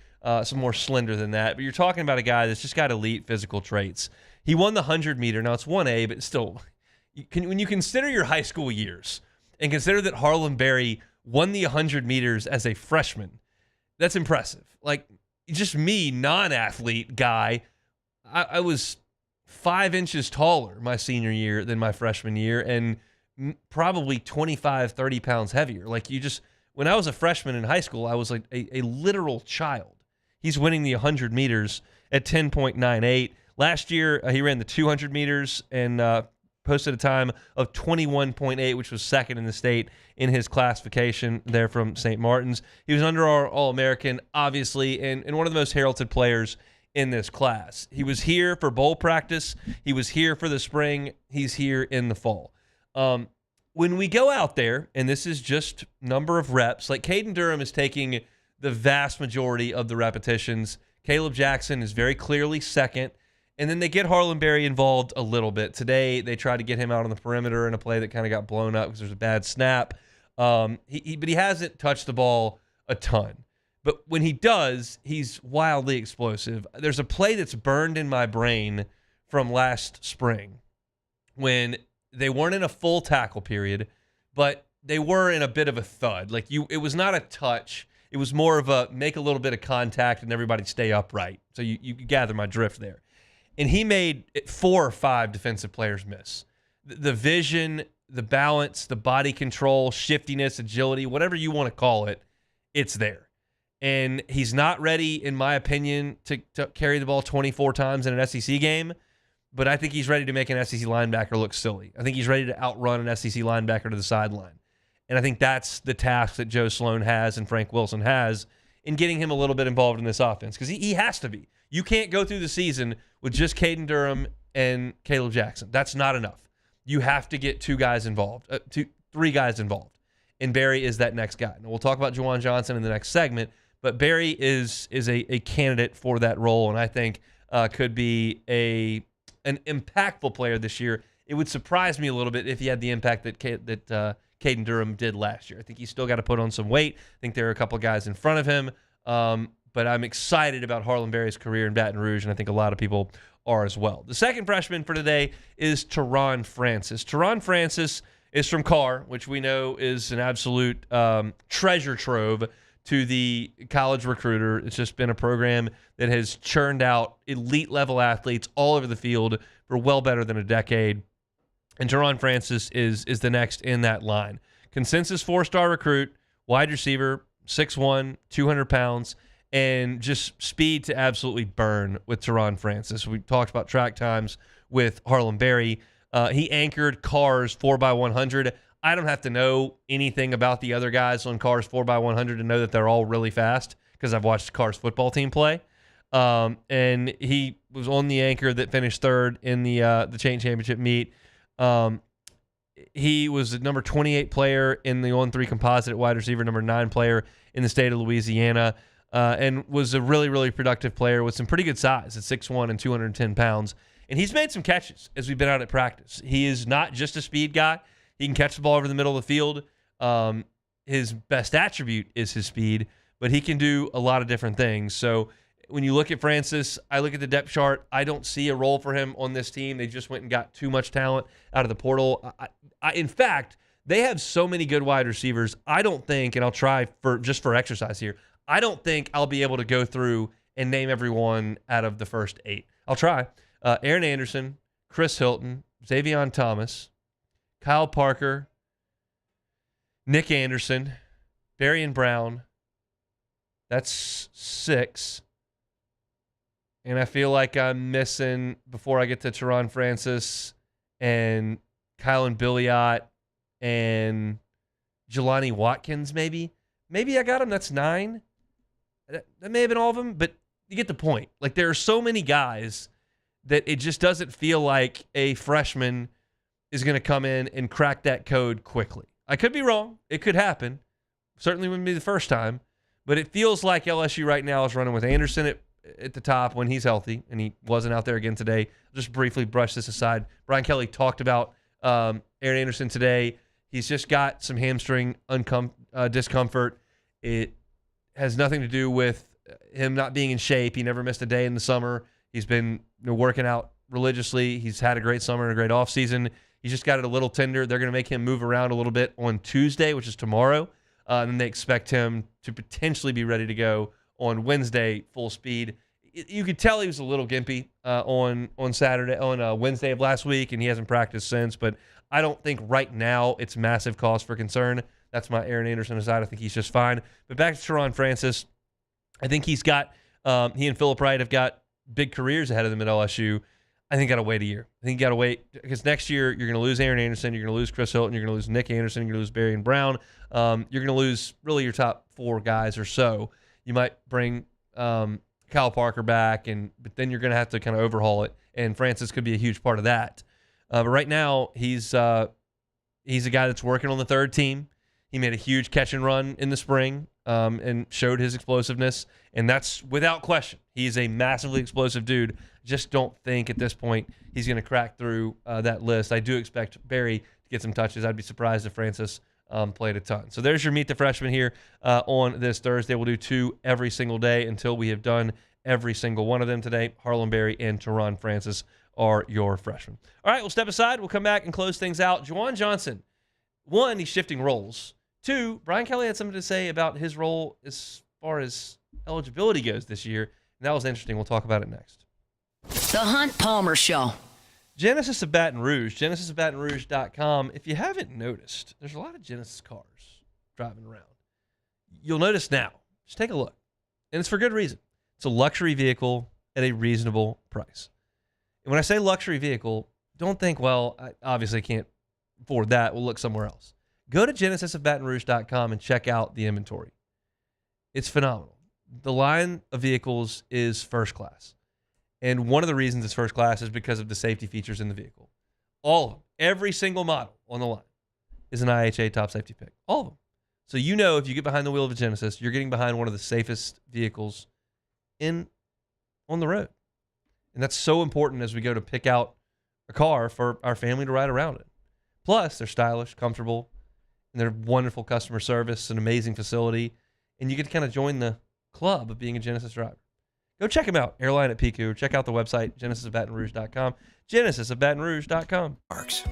some more slender than that. But you're talking about a guy that's just got elite physical traits. He won the 100-meter. Now, it's 1A, but still, when you consider your high school years and consider that Harlem Berry won the 100 meters as a freshman, that's impressive. Like, just me, non-athlete guy, I was 5 inches taller my senior year than my freshman year and probably 25, 30 pounds heavier. Like, when I was a freshman in high school, I was like a literal child. He's winning the 100 meters at 10.98. Last year, he ran the 200 meters and posted a time of 21.8, which was second in the state in his classification there from St. Martin's. He was under our All-American, obviously, and one of the most heralded players in this class. He was here for bowl practice. He was here for the spring. He's here in the fall. When we go out there, and this is just number of reps, like Caden Durham is taking the vast majority of the repetitions. Caleb Jackson is very clearly second. And then they get Harlan Berry involved a little bit. Today, they tried to get him out on the perimeter in a play that kind of got blown up because there's a bad snap. But he hasn't touched the ball a ton. But when he does, he's wildly explosive. There's a play that's burned in my brain from last spring when they weren't in a full tackle period, but they were in a bit of a thud. It was not a touch. It was more of a make a little bit of contact and everybody stay upright. So you gather my drift there. And he made 4 or 5 defensive players miss. The vision, the balance, the body control, shiftiness, agility, whatever you want to call it, it's there. And he's not ready, in my opinion, to carry the ball 24 times in an SEC game, but I think he's ready to make an SEC linebacker look silly. I think he's ready to outrun an SEC linebacker to the sideline. And I think that's the task that Joe Sloan has and Frank Wilson has in getting him a little bit involved in this offense, because he has to be. You can't go through the season with just Caden Durham and Caleb Jackson. That's not enough. You have to get 3 guys involved. And Berry is that next guy. Now, we'll talk about Jawan Johnson in the next segment, but Berry is a candidate for that role, and I think could be an impactful player this year. It would surprise me a little bit if he had the impact that Caden Durham did last year. I think he's still got to put on some weight. I think there are a couple guys in front of him, but I'm excited about Harlan Berry's career in Baton Rouge, and I think a lot of people are as well. The second freshman for today is Teron Francis. Teron Francis is from Carr, which we know is an absolute treasure trove to the college recruiter. It's just been a program that has churned out elite-level athletes all over the field for well better than a decade. And Teron Francis is the next in that line. Consensus 4-star recruit, wide receiver, 6'1", 200 pounds, and just speed to absolutely burn with Teron Francis. We talked about track times with Harlan Berry. He anchored Carr's 4x100. I don't have to know anything about the other guys on Carr's 4x100 to know that they're all really fast because I've watched Carr's football team play. And he was on the anchor that finished third in the chain championship meet. He was the number 28 player in the on-3 composite at wide receiver, number 9 player in the state of Louisiana, and was a really, really productive player with some pretty good size at 6'1" and 210 pounds. And he's made some catches as we've been out at practice. He is not just a speed guy. He can catch the ball over the middle of the field. His best attribute is his speed, but he can do a lot of different things. So when you look at Francis, I look at the depth chart. I don't see a role for him on this team. They just went and got too much talent out of the portal. In fact, they have so many good wide receivers. I don't think, and I'll try for exercise here, I don't think I'll be able to go through and name everyone out of the first 8. I'll try. Aaron Anderson, Chris Hilton, Xavion Thomas, Kyle Parker, Nick Anderson, Darian Brown. That's 6. And I feel like I'm missing, before I get to Teron Francis and Kylan Billiot and Jelani Watkins, maybe. Maybe I got him. That's 9. That may have been all of them, but you get the point. Like, there are so many guys that it just doesn't feel like a freshman is going to come in and crack that code quickly. I could be wrong. It could happen. Certainly wouldn't be the first time. But it feels like LSU right now is running with Anderson at the top when he's healthy, and he wasn't out there again today. Just briefly brush this aside. Brian Kelly talked about Aaron Anderson today. He's just got some hamstring discomfort. It has nothing to do with him not being in shape. He never missed a day in the summer. He's been working out religiously. He's had a great summer and a great offseason. He's just got it a little tender. They're going to make him move around a little bit on Tuesday, which is tomorrow. And then they expect him to potentially be ready to go on Wednesday, full speed. You could tell he was a little gimpy on Wednesday of last week, and he hasn't practiced since. But I don't think right now it's massive cause for concern. That's my Aaron Anderson aside. I think he's just fine. But back to Teron Francis, I think he's got he and Phillip Wright have got big careers ahead of them at LSU. I think got to wait a year. I think you got to wait because next year you're going to lose Aaron Anderson, you're going to lose Chris Hilton, you're going to lose Nick Anderson, you're going to lose Darian Brown. You're going to lose really your top 4 guys or so. You might bring Kylan Kyle Parker back, but then you're going to have to kind of overhaul it, and Francis could be a huge part of that. But right now, he's a guy that's working on the third team. He made a huge catch and run in the spring and showed his explosiveness, and that's without question. He's a massively explosive dude. Just don't think at this point he's going to crack through that list. I do expect Barry to get some touches. I'd be surprised if Francis played a ton. So there's your Meet the Freshman here on this Thursday. We'll do 2 every single day until we have done every single one of them today. Harlon Berry and Teron Francis are your freshmen. All right, we'll step aside. We'll come back and close things out. Jawan Johnson, 1, he's shifting roles. 2, Brian Kelly had something to say about his role as far as eligibility goes this year, and that was interesting. We'll talk about it next. The Hunt Palmer Show. Genesis of Baton Rouge, genesisofbatonrouge.com. If you haven't noticed, there's a lot of Genesis cars driving around. You'll notice now. Just take a look. And it's for good reason. It's a luxury vehicle at a reasonable price. And when I say luxury vehicle, don't think, well, I obviously can't afford that. We'll look somewhere else. Go to genesisofbatonrouge.com and check out the inventory. It's phenomenal. The line of vehicles is first class. And one of the reasons it's first class is because of the safety features in the vehicle. All of them. Every single model on the line is an IHA top safety pick. All of them. So you know if you get behind the wheel of a Genesis, you're getting behind one of the safest vehicles on the road. And that's so important as we go to pick out a car for our family to ride around in. Plus, they're stylish, comfortable, and they're wonderful customer service, an amazing facility, and you get to kind of join the club of being a Genesis driver. Go check them out, Airline at Pico. Check out the website, genesisofbatonrouge.com, genesisofbatonrouge.com.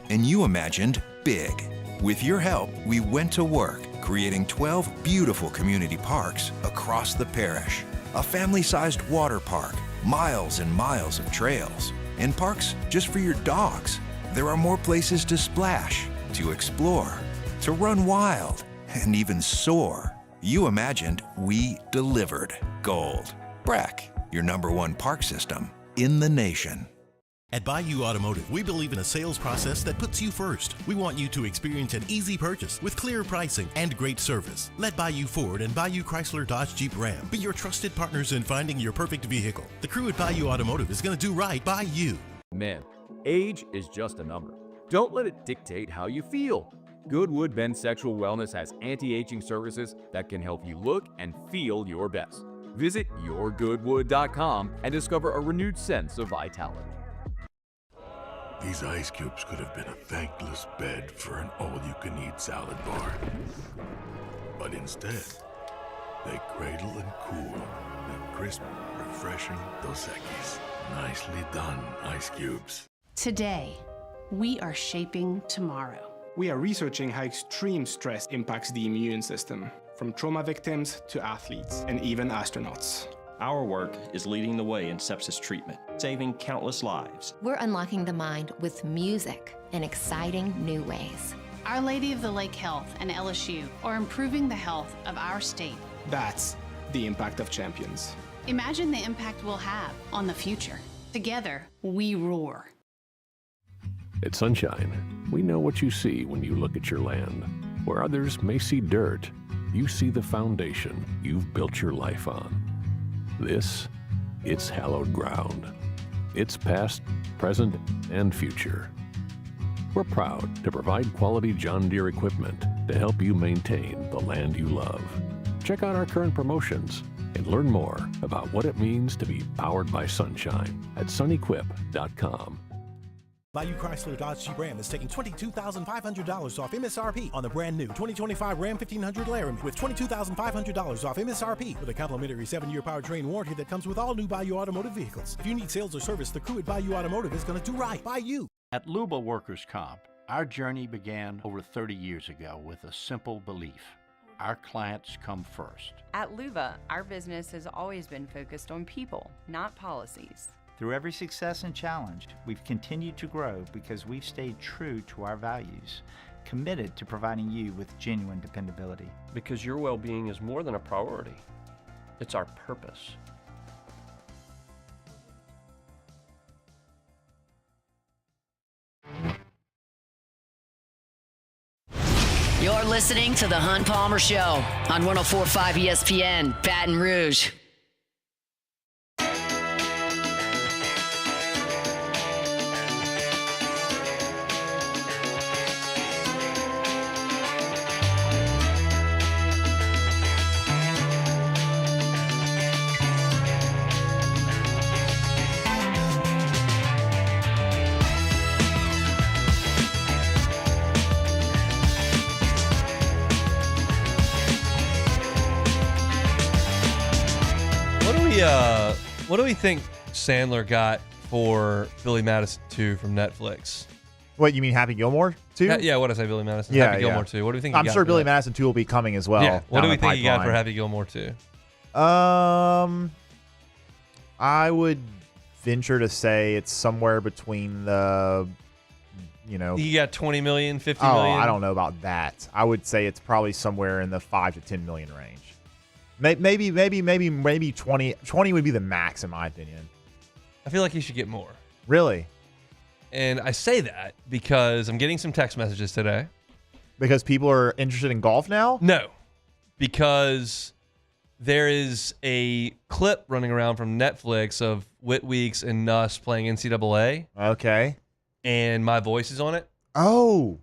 And you imagined big. With your help, we went to work, creating 12 beautiful community parks across the parish. A family-sized water park, miles and miles of trails, and parks just for your dogs. There are more places to splash, to explore, to run wild, and even soar. You imagined, we delivered. Gold. Brack, your #1 park system in the nation. At Bayou Automotive, we believe in a sales process that puts you first. We want you to experience an easy purchase with clear pricing and great service. Let Bayou Ford and Bayou Chrysler Dodge Jeep Ram be your trusted partners in finding your perfect vehicle. The crew at Bayou Automotive is going to do right by you. Man, age is just a number. Don't let it dictate how you feel. Goodwood Men's Sexual Wellness has anti-aging services that can help you look and feel your best. Visit yourgoodwood.com and discover a renewed sense of vitality. These ice cubes could have been a thankless bed for an all-you-can-eat salad bar. But instead, they cradle and cool the crisp, refreshing Dos Equis. Nicely done, ice cubes. Today, we are shaping tomorrow. We are researching how extreme stress impacts the immune system, from trauma victims to athletes and even astronauts. Our work is leading the way in sepsis treatment, saving countless lives. We're unlocking the mind with music in exciting new ways. Our Lady of the Lake Health and LSU are improving the health of our state. That's the impact of champions. Imagine the impact we'll have on the future. Together, we roar. At Sunshine, we know what you see when you look at your land. Where others may see dirt, you see the foundation you've built your life on. It's hallowed ground. It's past, present, and future. We're proud to provide quality John Deere equipment to help you maintain the land you love. Check out our current promotions and learn more about what it means to be powered by sunshine at sunequip.com. Bayou Chrysler Dodge Jeep Ram is taking $22,500 off MSRP on the brand new 2025 Ram 1500 Laramie with $22,500 off MSRP with a complimentary 7-year powertrain warranty that comes with all new Bayou Automotive vehicles. If you need sales or service, the crew at Bayou Automotive is going to do right by you. At Luba Workers Comp, our journey began over 30 years ago with a simple belief. Our clients come first. At Luba, our business has always been focused on people, not policies. Through every success and challenge, we've continued to grow because we've stayed true to our values, committed to providing you with genuine dependability. Because your well-being is more than a priority. It's our purpose. You're listening to The Hunt Palmer Show on 104.5 ESPN, Baton Rouge. we think Sandler got for Billy Madison 2 from Netflix? What, you mean Happy Gilmore 2? Yeah, what did I say, Billy Madison? Yeah, Happy Gilmore 2. What do we think? I'm sure Billy Madison 2 will be coming as well. Yeah. What do we think he got for Happy Gilmore 2? I would venture to say it's somewhere between the, He got 20 million, 50 oh, million. I don't know about that. I would say it's probably somewhere in the 5 to 10 million range. Maybe 20. 20 would be the max in my opinion. I feel like he should get more. Really? And I say that because I'm getting some text messages today. Because people are interested in golf now? No. Because there is a clip running around from Netflix of Whit Weeks and Nuss playing NCAA. Okay. And my voice is on it. Oh.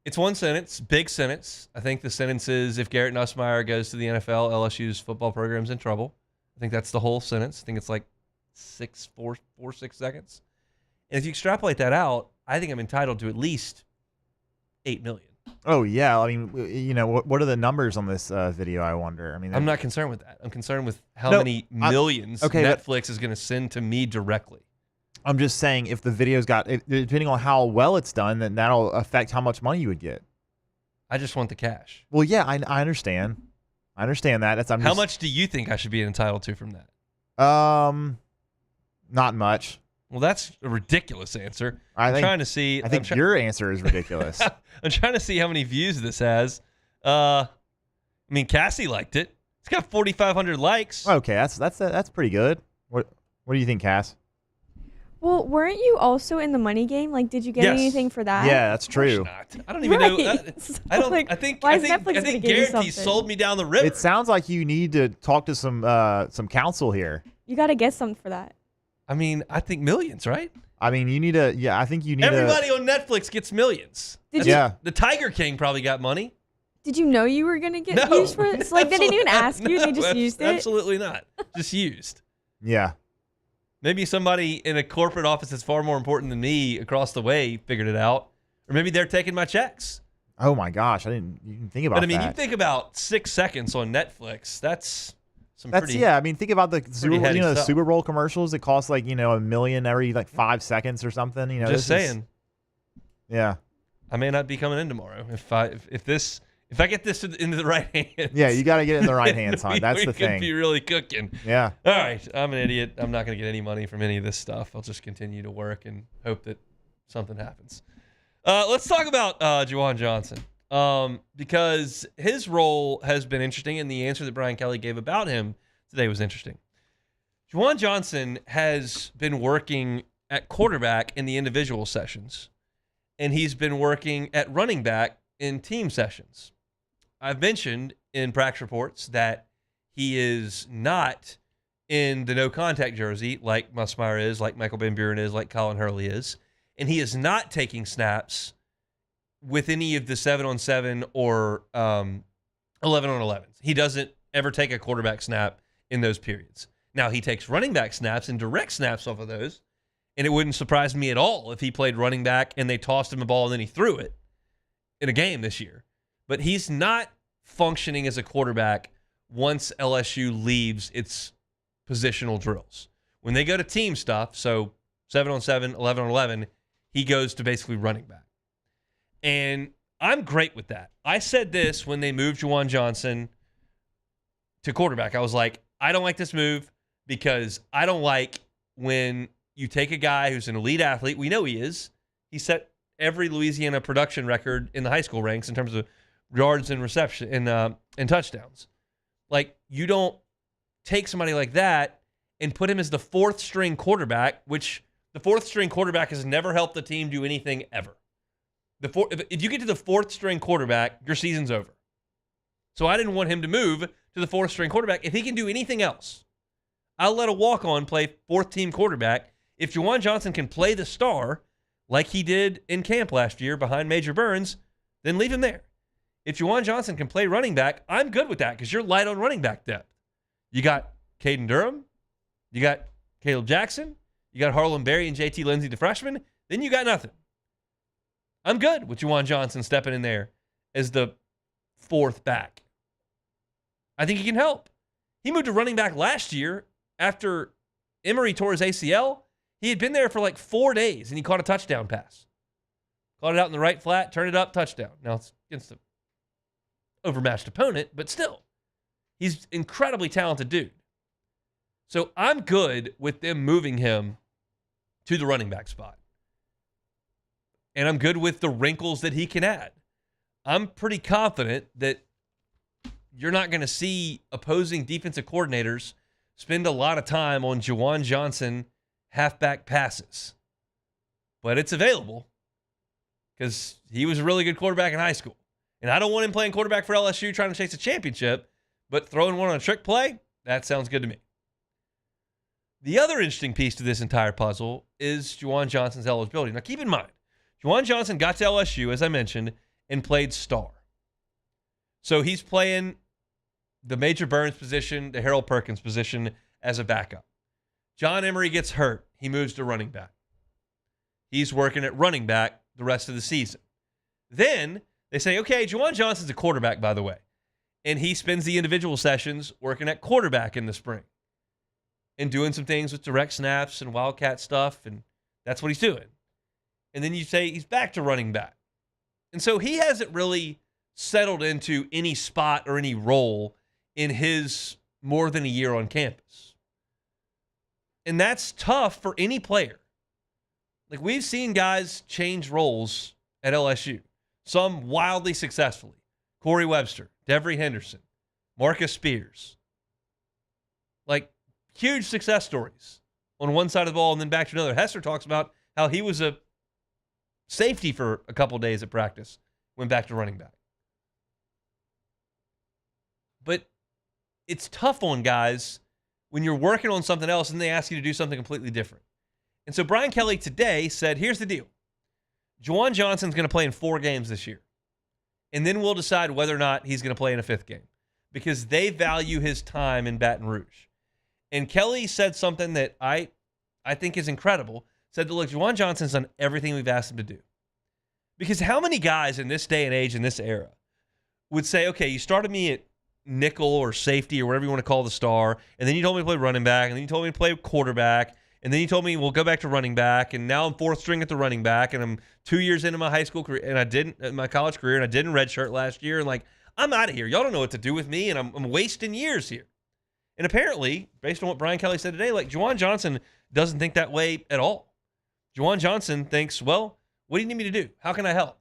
It's one sentence, big sentence. I think the sentence is, if Garrett Nussmeier goes to the NFL, LSU's football program's in trouble. I think that's the whole sentence. I think it's like 6 seconds. And if you extrapolate that out, I think I'm entitled to at least $8 million. Oh, yeah. I mean, what are the numbers on this video, I wonder? I mean, I'm not concerned with that. I'm concerned with how many millions Netflix is going to send to me directly. I'm just saying, if the video's depending on how well it's done, then that'll affect how much money you would get. I just want the cash. Well, yeah, I understand. I understand that. How much do you think I should be entitled to from that? Not much. Well, that's a ridiculous answer. I think your answer is ridiculous. I'm trying to see how many views this has. I mean, Cassie liked it. It's got 4,500 likes. Okay, that's pretty good. What do you think, Cass? Well, weren't you also in the money game? Like, did you get anything for that? Yeah, that's true. I don't even know. I don't. I think Guarantee sold me down the river. It sounds like you need to talk to some counsel here. You got to get something for that. I mean, I think millions, right? I mean, you need to. Yeah, I think you need. Everybody on Netflix gets millions. The Tiger King probably got money. Did you know you were gonna get used for it? So, like, they didn't even ask you; they just used it. Absolutely not. Just used. Yeah. Maybe somebody in a corporate office that's far more important than me across the way figured it out, or maybe they're taking my checks. Oh my gosh, I didn't think about that. But I mean, you think about 6 seconds on Netflix. That's pretty. Yeah. I mean, think about the the Super Bowl commercials. It costs like $1 million every 5 seconds or something. Just saying. Yeah. I may not be coming in tomorrow if I get this into the right hands. Yeah, you got to get it in the right hands, hon. That's the thing. We could be really cooking. Yeah. All right. I'm an idiot. I'm not going to get any money from any of this stuff. I'll just continue to work and hope that something happens. Let's talk about Jawan Johnson because his role has been interesting, and the answer that Brian Kelly gave about him today was interesting. Jawan Johnson has been working at quarterback in the individual sessions, and he's been working at running back in team sessions. I've mentioned in practice reports that he is not in the no contact jersey like Nussmeier is, like Michael Van Buren is, like Colin Hurley is, and he is not taking snaps with any of the 7-on-7 or 11-on-11s. He doesn't ever take a quarterback snap in those periods. Now, he takes running back snaps and direct snaps off of those, and it wouldn't surprise me at all if he played running back and they tossed him a ball and then he threw it in a game this year. But he's not functioning as a quarterback once LSU leaves its positional drills. When they go to team stuff, so 7-on-7, 11-on-11, he goes to basically running back. And I'm great with that. I said this when they moved Jawan Johnson to quarterback. I was like, I don't like this move because I don't like when you take a guy who's an elite athlete. We know he is. He set every Louisiana production record in the high school ranks in terms of yards and reception and touchdowns. Like, you don't take somebody like that and put him as the 4th string quarterback, which the 4th string quarterback has never helped the team do anything ever. If you get to the 4th string quarterback, your season's over. So I didn't want him to move to the 4th string quarterback. If he can do anything else, I'll let a walk-on play 4th team quarterback. If Jawan Johnson can play the star like he did in camp last year behind Major Burns, then leave him there. If Jawan Johnson can play running back, I'm good with that because you're light on running back depth. You got Caden Durham, you got Caleb Jackson, you got Harlan Berry and JT Lindsey, the freshman, then you got nothing. I'm good with Jawan Johnson stepping in there as the 4th back. I think he can help. He moved to running back last year after Emory tore his ACL, he had been there for like 4 days, and he caught a touchdown pass. Caught it out in the right flat, turned it up, touchdown. Now, it's against an overmatched opponent, but still, he's an incredibly talented dude. So I'm good with them moving him to the running back spot. And I'm good with the wrinkles that he can add. I'm pretty confident that you're not going to see opposing defensive coordinators spend a lot of time on Jawan Johnson halfback passes. But it's available because he was a really good quarterback in high school. And I don't want him playing quarterback for LSU trying to chase a championship, but throwing one on a trick play, that sounds good to me. The other interesting piece to this entire puzzle is Jawan Johnson's eligibility. Now, keep in mind, Jawan Johnson got to LSU, as I mentioned, and played star. So he's playing the Major Burns position, the Harold Perkins position as a backup. John Emery gets hurt. He moves to running back. He's working at running back the rest of the season. Then they say, okay, Jawan Johnson's a quarterback, by the way. And he spends the individual sessions working at quarterback in the spring and doing some things with direct snaps and wildcat stuff, and that's what he's doing. And then you say he's back to running back. And so he hasn't really settled into any spot or any role in his more than a year on campus. And that's tough for any player. Like, we've seen guys change roles at LSU, some wildly successfully. Corey Webster, Devery Henderson, Marcus Spears. Like, huge success stories on one side of the ball and then back to another. Hester talks about how he was a safety for a couple days at practice, went back to running back. But it's tough on guys when you're working on something else and they ask you to do something completely different. And so Brian Kelly today said, here's the deal. Jawan Johnson's going to play in 4 games this year. And then we'll decide whether or not he's going to play in a 5th game because they value his time in Baton Rouge. And Kelly said something that I think is incredible. Said that, look, Jawan Johnson's done everything we've asked him to do. Because how many guys in this day and age, in this era, would say, okay, you started me at nickel or safety or whatever you want to call the star, and then you told me to play running back, and then you told me to play quarterback, and then you told me we'll go back to running back, and now I'm 4th string at the running back, and I'm 2 years into my high school career, and I didn't, my college career, and I didn't redshirt last year, and like, I'm out of here. Y'all don't know what to do with me, and I'm wasting years here. And apparently, based on what Brian Kelly said today, like, Jawan Johnson doesn't think that way at all. Jawan Johnson thinks, well, what do you need me to do? How can I help?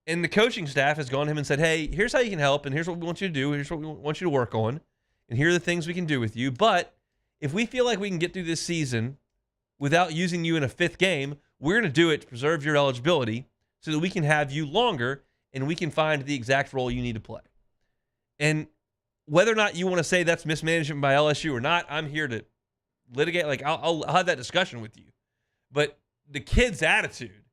And the coaching staff has gone to him and said, hey, here's how you can help, and here's what we want you to do, here's what we want you to work on, and here are the things we can do with you. But if we feel like we can get through this season without using you in a 5th game, we're going to do it to preserve your eligibility so that we can have you longer and we can find the exact role you need to play. And whether or not you want to say that's mismanagement by LSU or not, I'm here to litigate. Like, I'll have that discussion with you. But the kid's attitude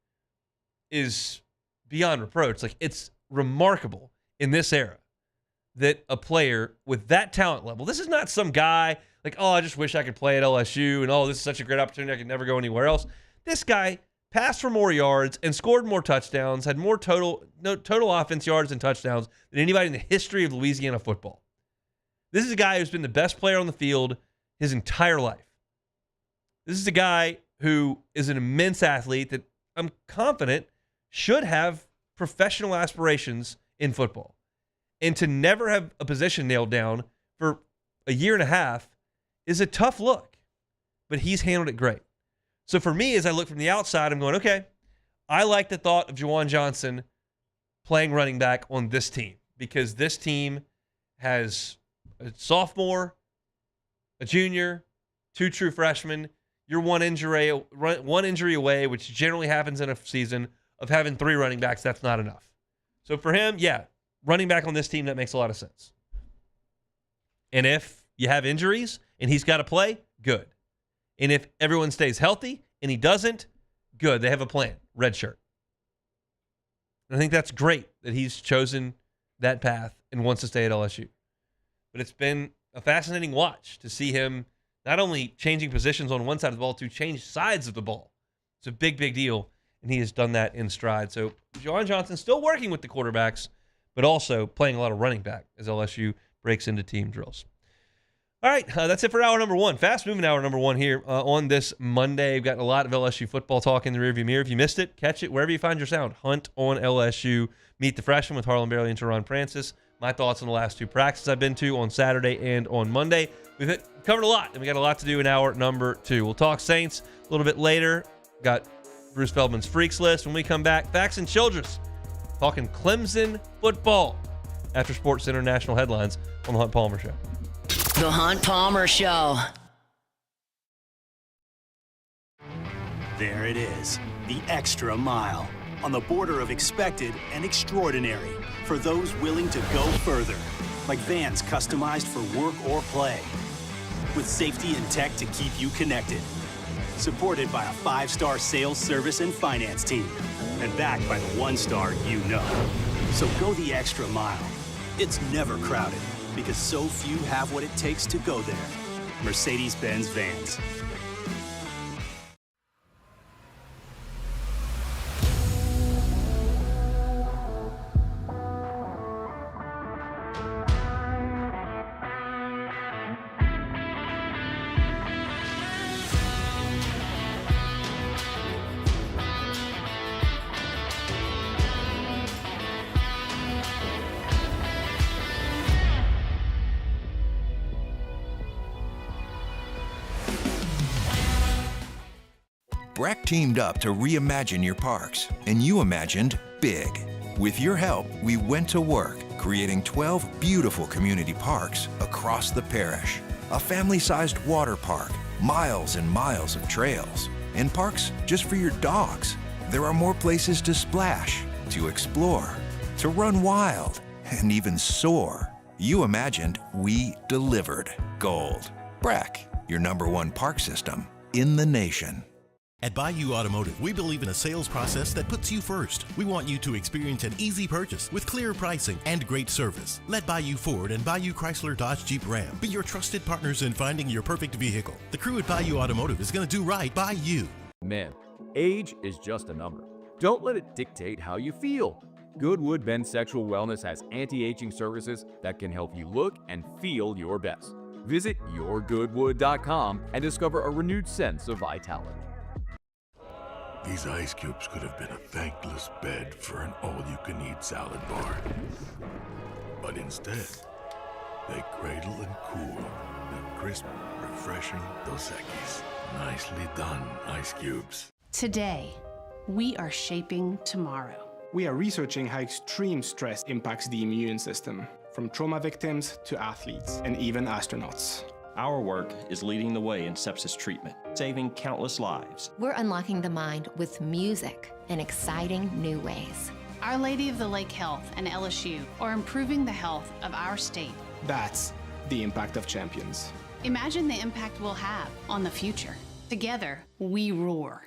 is beyond reproach. Like, it's remarkable in this era that a player with that talent level, this is not some guy like, oh, I just wish I could play at LSU, and oh, this is such a great opportunity, I could never go anywhere else. This guy passed for more yards and scored more touchdowns, had more total offense yards and touchdowns than anybody in the history of Louisiana football. This is a guy who's been the best player on the field his entire life. This is a guy who is an immense athlete that I'm confident should have professional aspirations in football. And to never have a position nailed down for a year and a half is a tough look. But he's handled it great. So for me, as I look from the outside, I'm going, okay, I like the thought of Jawan Johnson playing running back on this team because this team has a sophomore, a junior, 2 true freshmen. You're one injury away, which generally happens in a season, of having 3 running backs. That's not enough. So for him, yeah, running back on this team, that makes a lot of sense. And if you have injuries and he's got to play, good. And if everyone stays healthy and he doesn't, good. They have a plan. Red shirt. And I think that's great that he's chosen that path and wants to stay at LSU. But it's been a fascinating watch to see him not only changing positions on one side of the ball, to change sides of the ball. It's a big, big deal, and he has done that in stride. So Jawan Johnson still working with the quarterbacks, but also playing a lot of running back as LSU breaks into team drills. All right, that's it for hour number one. Fast moving hour number one here on this Monday. We've got a lot of LSU football talk in the rearview mirror. If you missed it, catch it wherever you find your sound. Hunt on LSU. Meet the Freshmen with Harlan Bailey and Teron Francis. My thoughts on the last two practices I've been to on Saturday and on Monday. We've covered a lot, and we got a lot to do in hour number two. We'll talk Saints a little bit later. Got Bruce Feldman's Freaks List. When we come back, Facts and Childress, talking Clemson football after Sports International headlines on The Hunt Palmer Show. The Hunt Palmer Show. There it is, the extra mile, on the border of expected and extraordinary for those willing to go further, like vans customized for work or play, with safety and tech to keep you connected. Supported by a 5-star sales, service, and finance team, and backed by the 1-star you know. So go the extra mile. It's never crowded, because so few have what it takes to go there. Mercedes-Benz Vans. Breck teamed up to reimagine your parks, and you imagined big. With your help, we went to work, creating 12 beautiful community parks across the parish. A family-sized water park, miles and miles of trails, and parks just for your dogs. There are more places to splash, to explore, to run wild, and even soar. You imagined, we delivered. Gold. Breck, your #1 park system in the nation. At Bayou Automotive, we believe in a sales process that puts you first. We want you to experience an easy purchase with clear pricing and great service. Let Bayou Ford and Bayou Chrysler Dodge Jeep Ram be your trusted partners in finding your perfect vehicle. The crew at Bayou Automotive is going to do right by you. Man, age is just a number. Don't let it dictate how you feel. Goodwood Men's Sexual Wellness has anti-aging services that can help you look and feel your best. Visit yourgoodwood.com and discover a renewed sense of vitality. These ice cubes could have been a thankless bed for an all-you-can-eat salad bar. But instead, they cradle and cool the crisp, refreshing Dos Equis. Nicely done, ice cubes. Today, we are shaping tomorrow. We are researching how extreme stress impacts the immune system, from trauma victims to athletes and even astronauts. Our work is leading the way in sepsis treatment, saving countless lives. We're unlocking the mind with music in exciting new ways. Our Lady of the Lake Health and LSU are improving the health of our state. That's the impact of champions. Imagine the impact we'll have on the future. Together, we roar.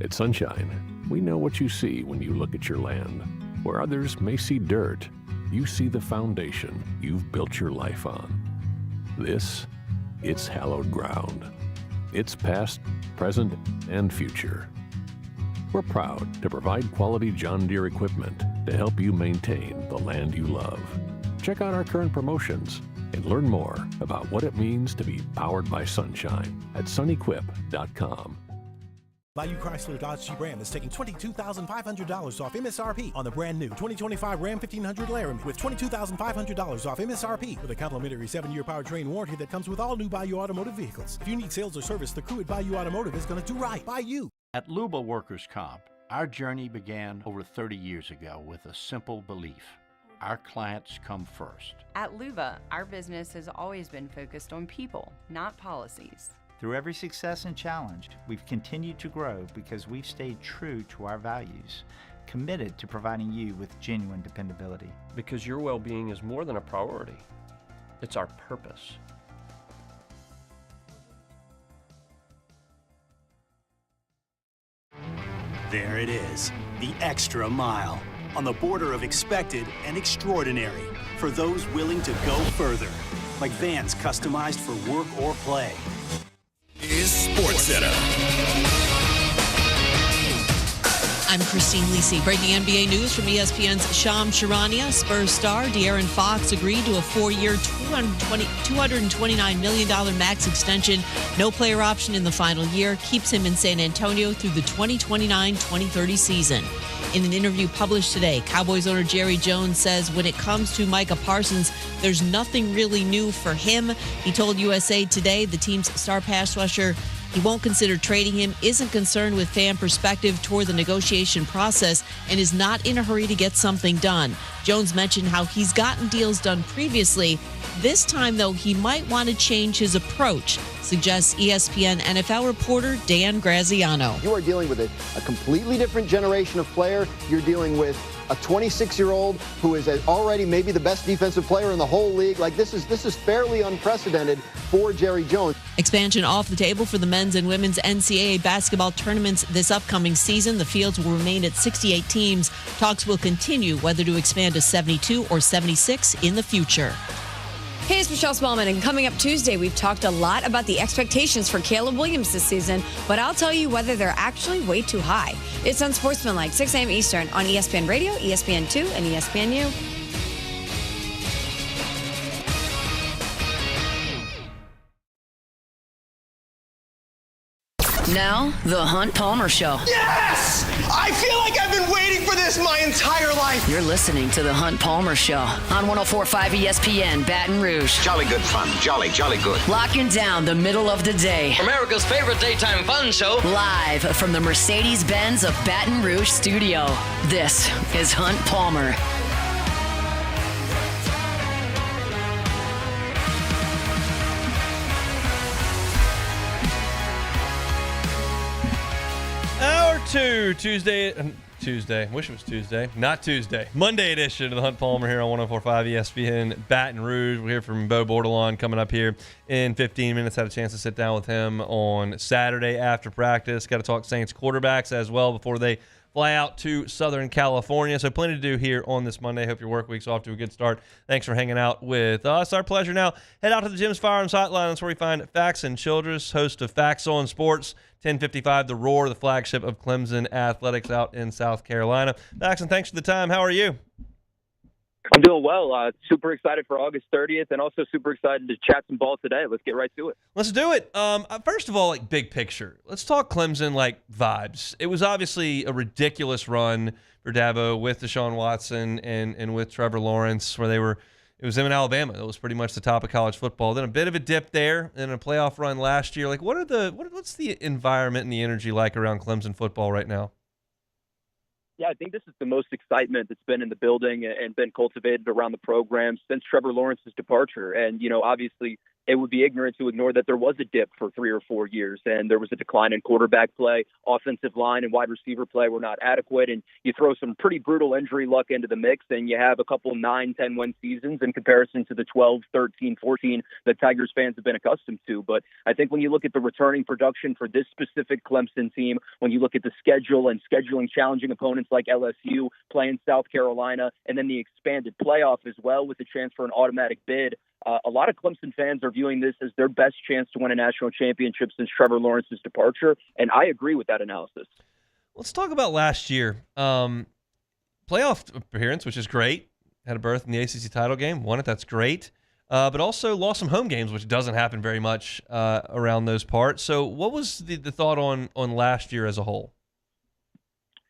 At Sunshine, we know what you see when you look at your land. Where others may see dirt, you see the foundation you've built your life on. It's hallowed ground. It's past, present, and future. We're proud to provide quality John Deere equipment to help you maintain the land you love. Check out our current promotions and learn more about what it means to be powered by sunshine at sunequip.com. Bayou Chrysler Dodge Jeep Ram is taking $22,500 off MSRP on the brand new 2025 Ram 1500 Laramie with $22,500 off MSRP with a complimentary 7-year powertrain warranty that comes with all new Bayou Automotive vehicles. If you need sales or service, the crew at Bayou Automotive is going to do right by you. At Luba Workers Comp, our journey began over 30 years ago with a simple belief. Our clients come first. At Luba, our business has always been focused on people, not policies. Through every success and challenge, we've continued to grow because we've stayed true to our values, committed to providing you with genuine dependability. Because your well-being is more than a priority. It's our purpose. There it is, the extra mile, on the border of expected and extraordinary for those willing to go further, like vans customized for work or play. Is SportsCenter. I'm Christine Lisi. Breaking NBA news from ESPN's Sham Charania. Spurs star De'Aaron Fox agreed to a 4-year, $229 million max extension. No player option in the final year. Keeps him in San Antonio through the 2029-2030 season. In an interview published today, Cowboys owner Jerry Jones says when it comes to Micah Parsons, there's nothing really new for him. He told USA Today the team's star pass rusher he won't consider trading him, isn't concerned with fan perspective toward the negotiation process, and is not in a hurry to get something done. Jones mentioned how he's gotten deals done previously. This time, though, he might want to change his approach, suggests ESPN NFL reporter Dan Graziano. You are dealing with a completely different generation of player. You're dealing with a 26-year-old who is already maybe the best defensive player in the whole league. Like, this is fairly unprecedented for Jerry Jones. Expansion off the table for the men's and women's NCAA basketball tournaments this upcoming season. The fields will remain at 68 teams. Talks will continue whether to expand to 72 or 76 in the future. Hey, it's Michelle Smallman, and coming up Tuesday, we've talked a lot about the expectations for Caleb Williams this season, but I'll tell you whether they're actually way too high. It's Unsportsmanlike, 6 a.m. Eastern on ESPN Radio, ESPN2, and ESPNU. Now, the Hunt Palmer Show. Yes! I feel like I've been waiting for this my entire life. You're listening to the Hunt Palmer Show on 104.5 ESPN Baton Rouge. Jolly good fun. Jolly good. Locking down the middle of the day. America's favorite daytime fun show. Live from the Mercedes-Benz of Baton Rouge studio. This is Hunt Palmer. Hour 2, Tuesday. Wish it was Tuesday. Not Tuesday. Monday edition of the Hunt Palmer here on 104.5 ESPN Baton Rouge. We'll hear from Bo Bordelon coming up here in 15 minutes. Had a chance to sit down with him on Saturday after practice. Got to talk Saints quarterbacks as well before they fly out to Southern California. So plenty to do here on this Monday. Hope your work week's off to a good start. Thanks for hanging out with us. Our pleasure. Now, head out to the Jim's Firearms Hotline. That's where we find Faxon Childress, host of Facts on Sports. 1055 The Roar, the flagship of Clemson Athletics out in South Carolina. Faxon, thanks for the time. How are you? I'm doing well. Super excited for August 30th, and also super excited to chat some ball today. Let's get right to it. Let's do it. First of all, big picture. Let's talk Clemson vibes. It was obviously a ridiculous run for Dabo with Deshaun Watson and with Trevor Lawrence, where it was him in Alabama. That was pretty much the top of college football. Then a bit of a dip there, and a playoff run last year. What's the environment and the energy like around Clemson football right now? Yeah, I think this is the most excitement that's been in the building and been cultivated around the program since Trevor Lawrence's departure. And, obviously it would be ignorant to ignore that there was a dip for 3 or 4 years, and there was a decline in quarterback play. Offensive line and wide receiver play were not adequate, and you throw some pretty brutal injury luck into the mix, and you have a couple 9-10 win seasons in comparison to the 12, 13, 14 that Tigers fans have been accustomed to. But I think when you look at the returning production for this specific Clemson team, when you look at the schedule and scheduling challenging opponents like LSU, playing South Carolina, and then the expanded playoff as well with the chance for an automatic bid, a lot of Clemson fans are viewing this as their best chance to win a national championship since Trevor Lawrence's departure, and I agree with that analysis. Let's talk about last year. Playoff appearance, which is great. Had a berth in the ACC title game, won it, that's great. But also lost some home games, which doesn't happen very much around those parts. So what was the thought on last year as a whole?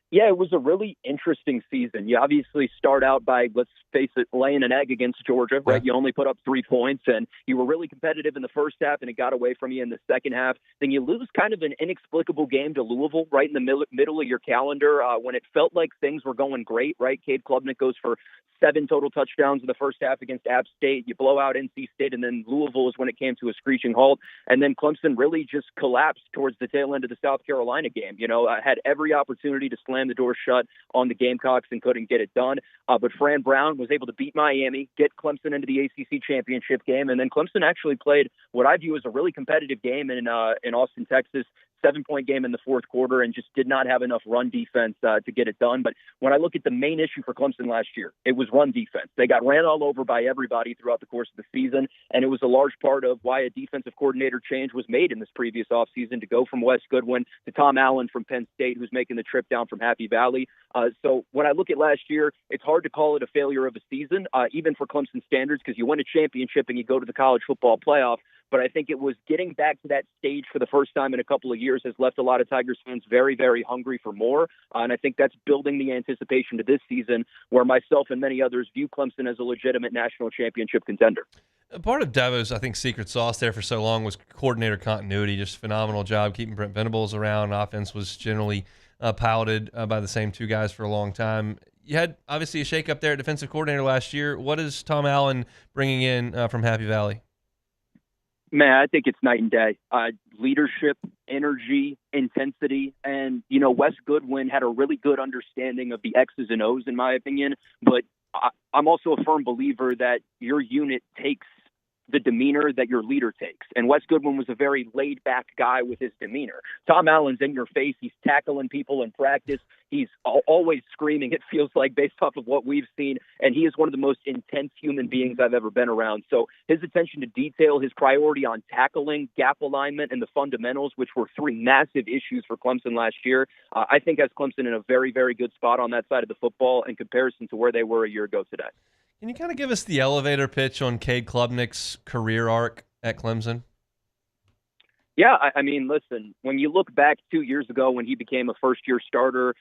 Yeah, it was a really interesting season. You obviously start out by, let's face it, laying an egg against Georgia, right? Yeah. You only put up 3 points, and you were really competitive in the first half, and it got away from you in the second half. Then you lose kind of an inexplicable game to Louisville right in the middle of your calendar when it felt like things were going great, right? Cade Klubnik goes for 7 total touchdowns in the first half against App State. You blow out NC State, and then Louisville is when it came to a screeching halt. And then Clemson really just collapsed towards the tail end of the South Carolina game. Had every opportunity to slam the door shut on the Gamecocks and couldn't get it done. But Fran Brown was able to beat Miami, get Clemson into the ACC championship game, and then Clemson actually played what I view as a really competitive game in Austin, Texas, 7-point game in the fourth quarter and just did not have enough run defense to get it done. But when I look at the main issue for Clemson last year, it was run defense. They got ran all over by everybody throughout the course of the season, and it was a large part of why a defensive coordinator change was made in this previous offseason to go from Wes Goodwin to Tom Allen from Penn State, who's making the trip down from Happy Valley. So when I look at last year, it's hard to call it a failure of a season, even for Clemson standards, because you win a championship and you go to the college football playoff. But I think it was getting back to that stage for the first time in a couple of years has left a lot of Tigers fans very, very hungry for more. And I think that's building the anticipation to this season, where myself and many others view Clemson as a legitimate national championship contender. Part of Davo's, I think, secret sauce there for so long was coordinator continuity. Just phenomenal job keeping Brent Venables around. Offense was generally piloted by the same two guys for a long time. You had, obviously, a shakeup there at defensive coordinator last year. What is Tom Allen bringing in from Happy Valley? Man, I think it's night and day. Leadership, energy, intensity. And, Wes Goodwin had a really good understanding of the X's and O's, in my opinion. But I'm also a firm believer that your unit takes the demeanor that your leader takes. And Wes Goodwin was a very laid-back guy with his demeanor. Tom Allen's in your face. He's tackling people in practice. He's always screaming, it feels like, based off of what we've seen. And he is one of the most intense human beings I've ever been around. So his attention to detail, his priority on tackling, gap alignment, and the fundamentals, which were three massive issues for Clemson last year, I think has Clemson in a very, very good spot on that side of the football in comparison to where they were a year ago today. Can you kind of give us the elevator pitch on Cade Klubnik's career arc at Clemson? Yeah, I mean, listen, when you look back 2 years ago when he became a first-year starter,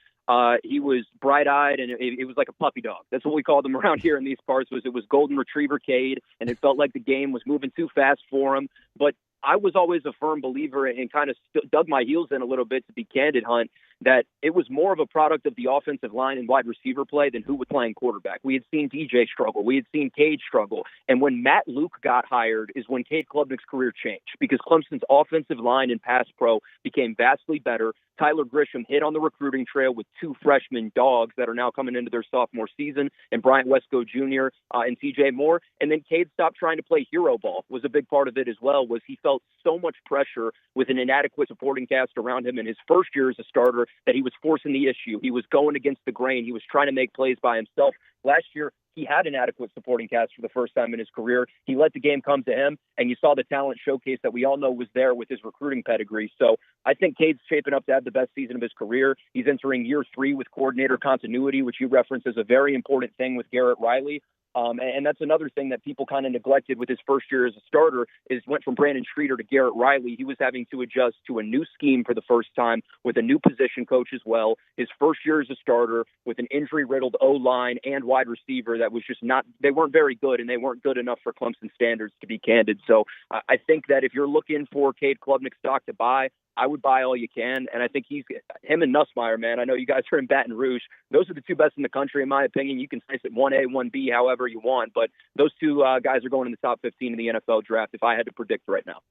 he was bright-eyed, and it was like a puppy dog. That's what we called him around here in these parts. It was Golden Retriever Cade, and it felt like the game was moving too fast for him. But I was always a firm believer and kind of dug my heels in a little bit, to be candid, Hunt, that it was more of a product of the offensive line and wide receiver play than who was playing quarterback. We had seen DJ struggle. We had seen Cade struggle. And when Matt Luke got hired is when Cade Klubnik's career changed, because Clemson's offensive line and pass pro became vastly better. Tyler Grisham hit on the recruiting trail with two freshman dogs that are now coming into their sophomore season, and Bryant Wesco Jr. And TJ Moore. And then Cade stopped trying to play hero ball, was a big part of it as well, was he felt so much pressure with an inadequate supporting cast around him in his first year as a starter that he was forcing the issue. He was going against the grain. He was trying to make plays by himself. Last year, he had an adequate supporting cast for the first time in his career. He let the game come to him, and you saw the talent showcase that we all know was there with his recruiting pedigree. So I think Cade's shaping up to have the best season of his career. He's entering year 3 with coordinator continuity, which you referenced as a very important thing with Garrett Riley. And that's another thing that people kind of neglected with his first year as a starter, is went from Brandon Streeter to Garrett Riley. He was having to adjust to a new scheme for the first time with a new position coach as well. His first year as a starter with an injury-riddled O-line and wide receiver that was just not – they weren't very good, and they weren't good enough for Clemson standards, to be candid. So I think that if you're looking for Cade Klubnik stock to buy, I would buy all you can, and I think him and Nussmeier, man. I know you guys are in Baton Rouge. Those are the two best in the country, in my opinion. You can slice it 1A, 1B, however you want, but those two guys are going in the top 15 in the NFL draft if I had to predict right now.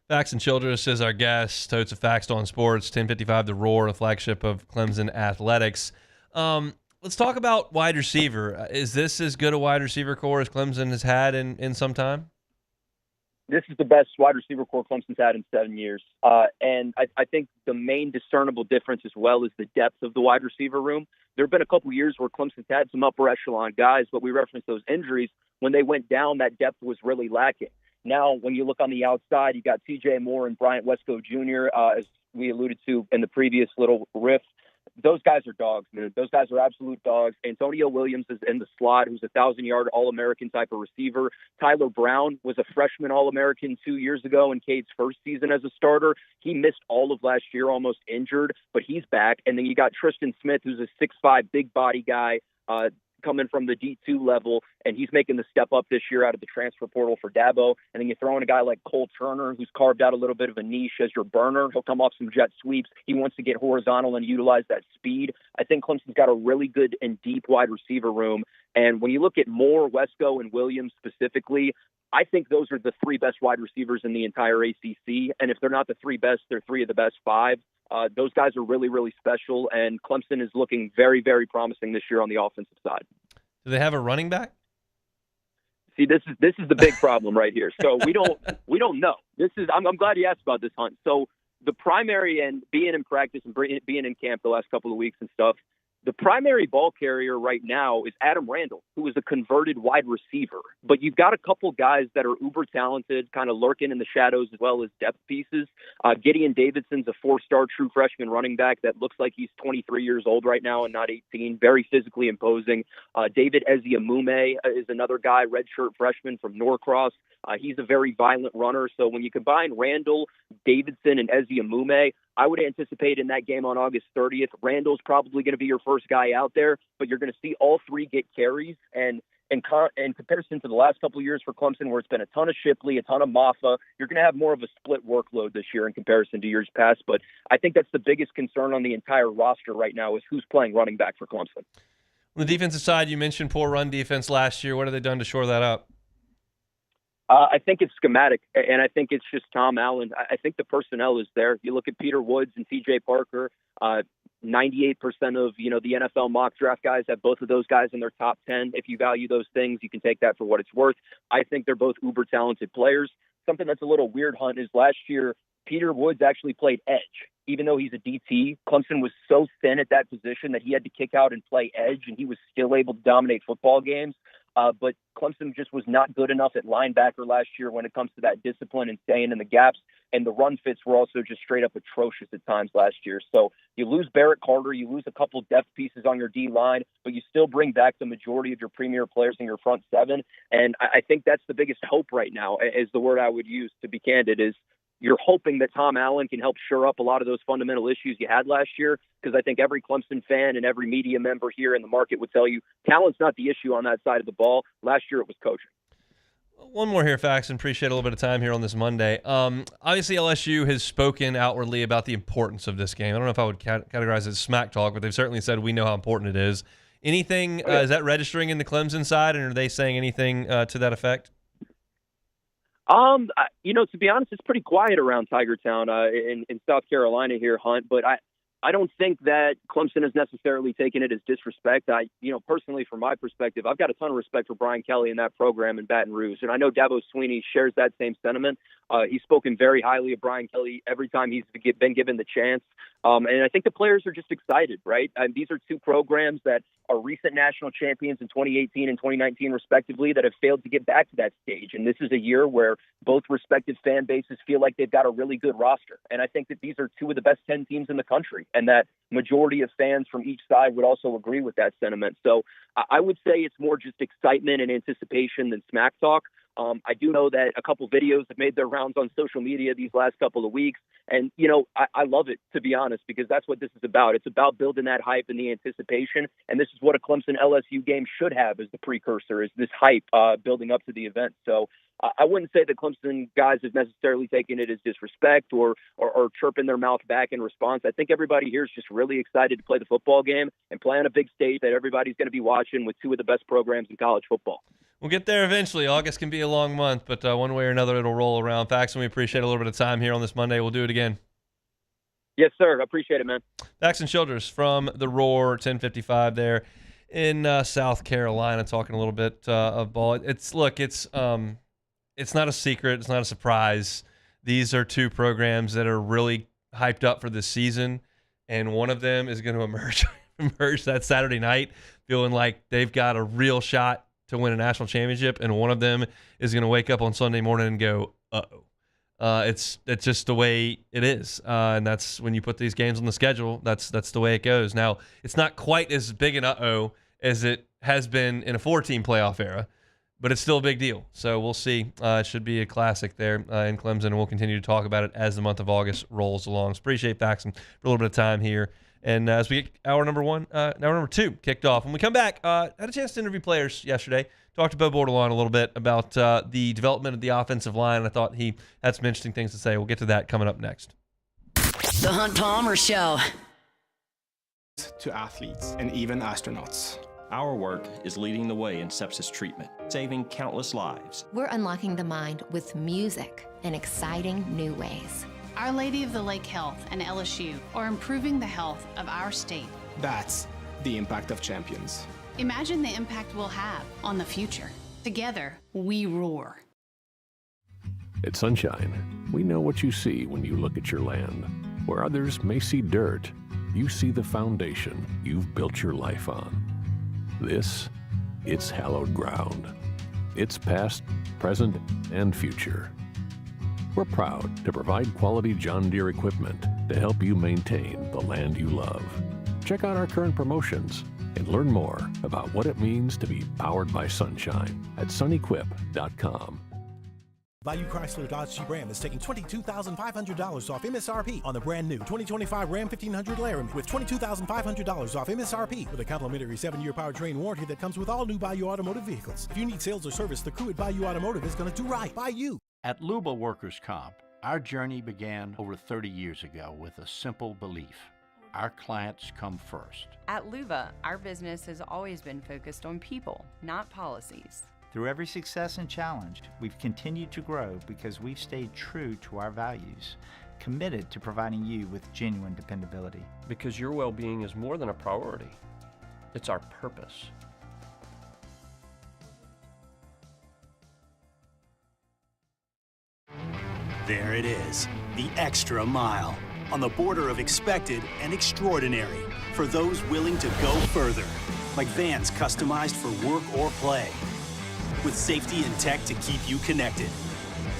Facts and Childress is our guest. Totes of Facts on Sports, 1055 The Roar, the flagship of Clemson Athletics. Let's talk about wide receiver. Is this as good a wide receiver core as Clemson has had in some time? This is the best wide receiver core Clemson's had in 7 years. And I think the main discernible difference as well is the depth of the wide receiver room. There have been a couple years where Clemson's had some upper echelon guys, but we referenced those injuries. When they went down, that depth was really lacking. Now, when you look on the outside, you got TJ Moore and Bryant Wesco Jr., as we alluded to in the previous little riff. Those guys are dogs, man. Those guys are absolute dogs. Antonio Williams is in the slot, who's a 1,000-yard All-American type of receiver. Tyler Brown was a freshman All-American 2 years ago in Cade's first season as a starter. He missed all of last year, almost injured, but he's back. And then you got Tristan Smith, who's a 6'5", big body guy, coming from the D2 level, and he's making the step up this year out of the transfer portal for Dabo. And then you throw in a guy like Cole Turner, who's carved out a little bit of a niche as your burner. He'll come off some jet sweeps. He wants to get horizontal and utilize that speed. I think Clemson's got a really good and deep wide receiver room. And when you look at Moore, Wesco, and Williams specifically, I think those are the three best wide receivers in the entire ACC. And if they're not the three best, they're three of the best five. Those guys are really, really special, and Clemson is looking very, very promising this year on the offensive side. Do they have a running back? See, this is the big problem right here. So we don't know. I'm glad you asked about this, Hunt. So the primary, and being in practice and being in camp the last couple of weeks and stuff, the primary ball carrier right now is Adam Randall, who is a converted wide receiver. But you've got a couple guys that are uber talented, kind of lurking in the shadows as well as depth pieces. Gideon Davidson's a 4-star true freshman running back that looks like he's 23 years old right now and not 18, very physically imposing. David Eziamume is another guy, redshirt freshman from Norcross. He's a very violent runner. So when you combine Randall, Davidson, and Eziamume, I would anticipate in that game on August 30th, Randall's probably going to be your first guy out there, but you're going to see all three get carries. And in comparison to the last couple of years for Clemson, where it's been a ton of Shipley, a ton of Maffa, you're going to have more of a split workload this year in comparison to years past. But I think that's the biggest concern on the entire roster right now is who's playing running back for Clemson. On the defensive side, you mentioned poor run defense last year. What have they done to shore that up? I think it's schematic, and I think it's just Tom Allen. I think the personnel is there. You look at Peter Woods and T.J. Parker, 98% of, the NFL mock draft guys have both of those guys in their top 10. If you value those things, you can take that for what it's worth. I think they're both uber talented players. Something that's a little weird, Hunt, is last year Peter Woods actually played edge. Even though he's a DT, Clemson was so thin at that position that he had to kick out and play edge, and he was still able to dominate football games. But Clemson just was not good enough at linebacker last year when it comes to that discipline and staying in the gaps. And the run fits were also just straight up atrocious at times last year. So you lose Barrett Carter, you lose a couple depth pieces on your D-line, but you still bring back the majority of your premier players in your front seven. And I think that's the biggest hope right now, is the word I would use to be candid, is you're hoping that Tom Allen can help shore up a lot of those fundamental issues you had last year, because I think every Clemson fan and every media member here in the market would tell you talent's not the issue on that side of the ball. Last year it was coaching. One more here, Faxon. Appreciate a little bit of time here on this Monday. Obviously, LSU has spoken outwardly about the importance of this game. I don't know if I would categorize it as smack talk, but they've certainly said we know how important it is. Anything, is that registering in the Clemson side, and are they saying anything to that effect? To be honest, it's pretty quiet around Tiger Town in South Carolina here, Hunt, but I don't think that Clemson has necessarily taken it as disrespect. Personally, from my perspective, I've got a ton of respect for Brian Kelly and that program in Baton Rouge, and I know Dabo Swinney shares that same sentiment. He's spoken very highly of Brian Kelly every time he's been given the chance. And I think the players are just excited, right? These are two programs that are recent national champions in 2018 and 2019, respectively, that have failed to get back to that stage. And this is a year where both respective fan bases feel like they've got a really good roster. And I think that these are two of the best 10 teams in the country, and that majority of fans from each side would also agree with that sentiment. So I would say it's more just excitement and anticipation than smack talk. I do know that a couple videos have made their rounds on social media these last couple of weeks. And, I love it, to be honest, because that's what this is about. It's about building that hype and the anticipation. And this is what a Clemson LSU game should have as the precursor, is this hype building up to the event. So I wouldn't say that Clemson guys have necessarily taken it as disrespect or chirping their mouth back in response. I think everybody here is just really excited to play the football game and play on a big stage that everybody's going to be watching with two of the best programs in college football. We'll get there eventually. August can be a long month, but one way or another, it'll roll around. Faxon, we appreciate a little bit of time here on this Monday. We'll do it again. Yes, sir. I appreciate it, man. Faxon Childress from the Roar, 1055 there in South Carolina, talking a little bit of ball. It's not a secret. It's not a surprise. These are two programs that are really hyped up for this season, and one of them is going to emerge that Saturday night feeling like they've got a real shot to win a national championship, and one of them is going to wake up on Sunday morning and go, uh-oh. It's just the way it is, and that's when you put these games on the schedule. That's the way it goes. Now, it's not quite as big an uh-oh as it has been in a 4-team playoff era, but it's still a big deal. So we'll see. It should be a classic there in Clemson, and we'll continue to talk about it as the month of August rolls along. So appreciate Faxon for a little bit of time here. And as we get hour number 2 kicked off, when we come back, had a chance to interview players yesterday. Talked to Bo Bordelon a little bit about the development of the offensive line. I thought he had some interesting things to say. We'll get to that coming up next. The Hunt Palmer Show. To athletes and even astronauts. Our work is leading the way in sepsis treatment, saving countless lives. We're unlocking the mind with music in exciting new ways. Our Lady of the Lake Health and LSU are improving the health of our state. That's the impact of champions. Imagine the impact we'll have on the future. Together, we roar. At Sunshine, we know what you see when you look at your land. Where others may see dirt, you see the foundation you've built your life on. This, it's hallowed ground. It's past, present, and future. We're proud to provide quality John Deere equipment to help you maintain the land you love. Check out our current promotions and learn more about what it means to be powered by sunshine at sunequip.com. Bayou Chrysler Dodge Jeep Ram is taking $22,500 off MSRP on the brand new 2025 Ram 1500 Laramie with $22,500 off MSRP with a complimentary 7-year powertrain warranty that comes with all new Bayou Automotive vehicles. If you need sales or service, the crew at Bayou Automotive is going to do right by you. At Luba Workers Comp, our journey began over 30 years ago with a simple belief. Our clients come first. At Luba, our business has always been focused on people, not policies. Through every success and challenge, we've continued to grow because we've stayed true to our values, committed to providing you with genuine dependability. Because your well-being is more than a priority. It's our purpose. There it is, the extra mile, on the border of expected and extraordinary for those willing to go further, like vans customized for work or play, with safety and tech to keep you connected,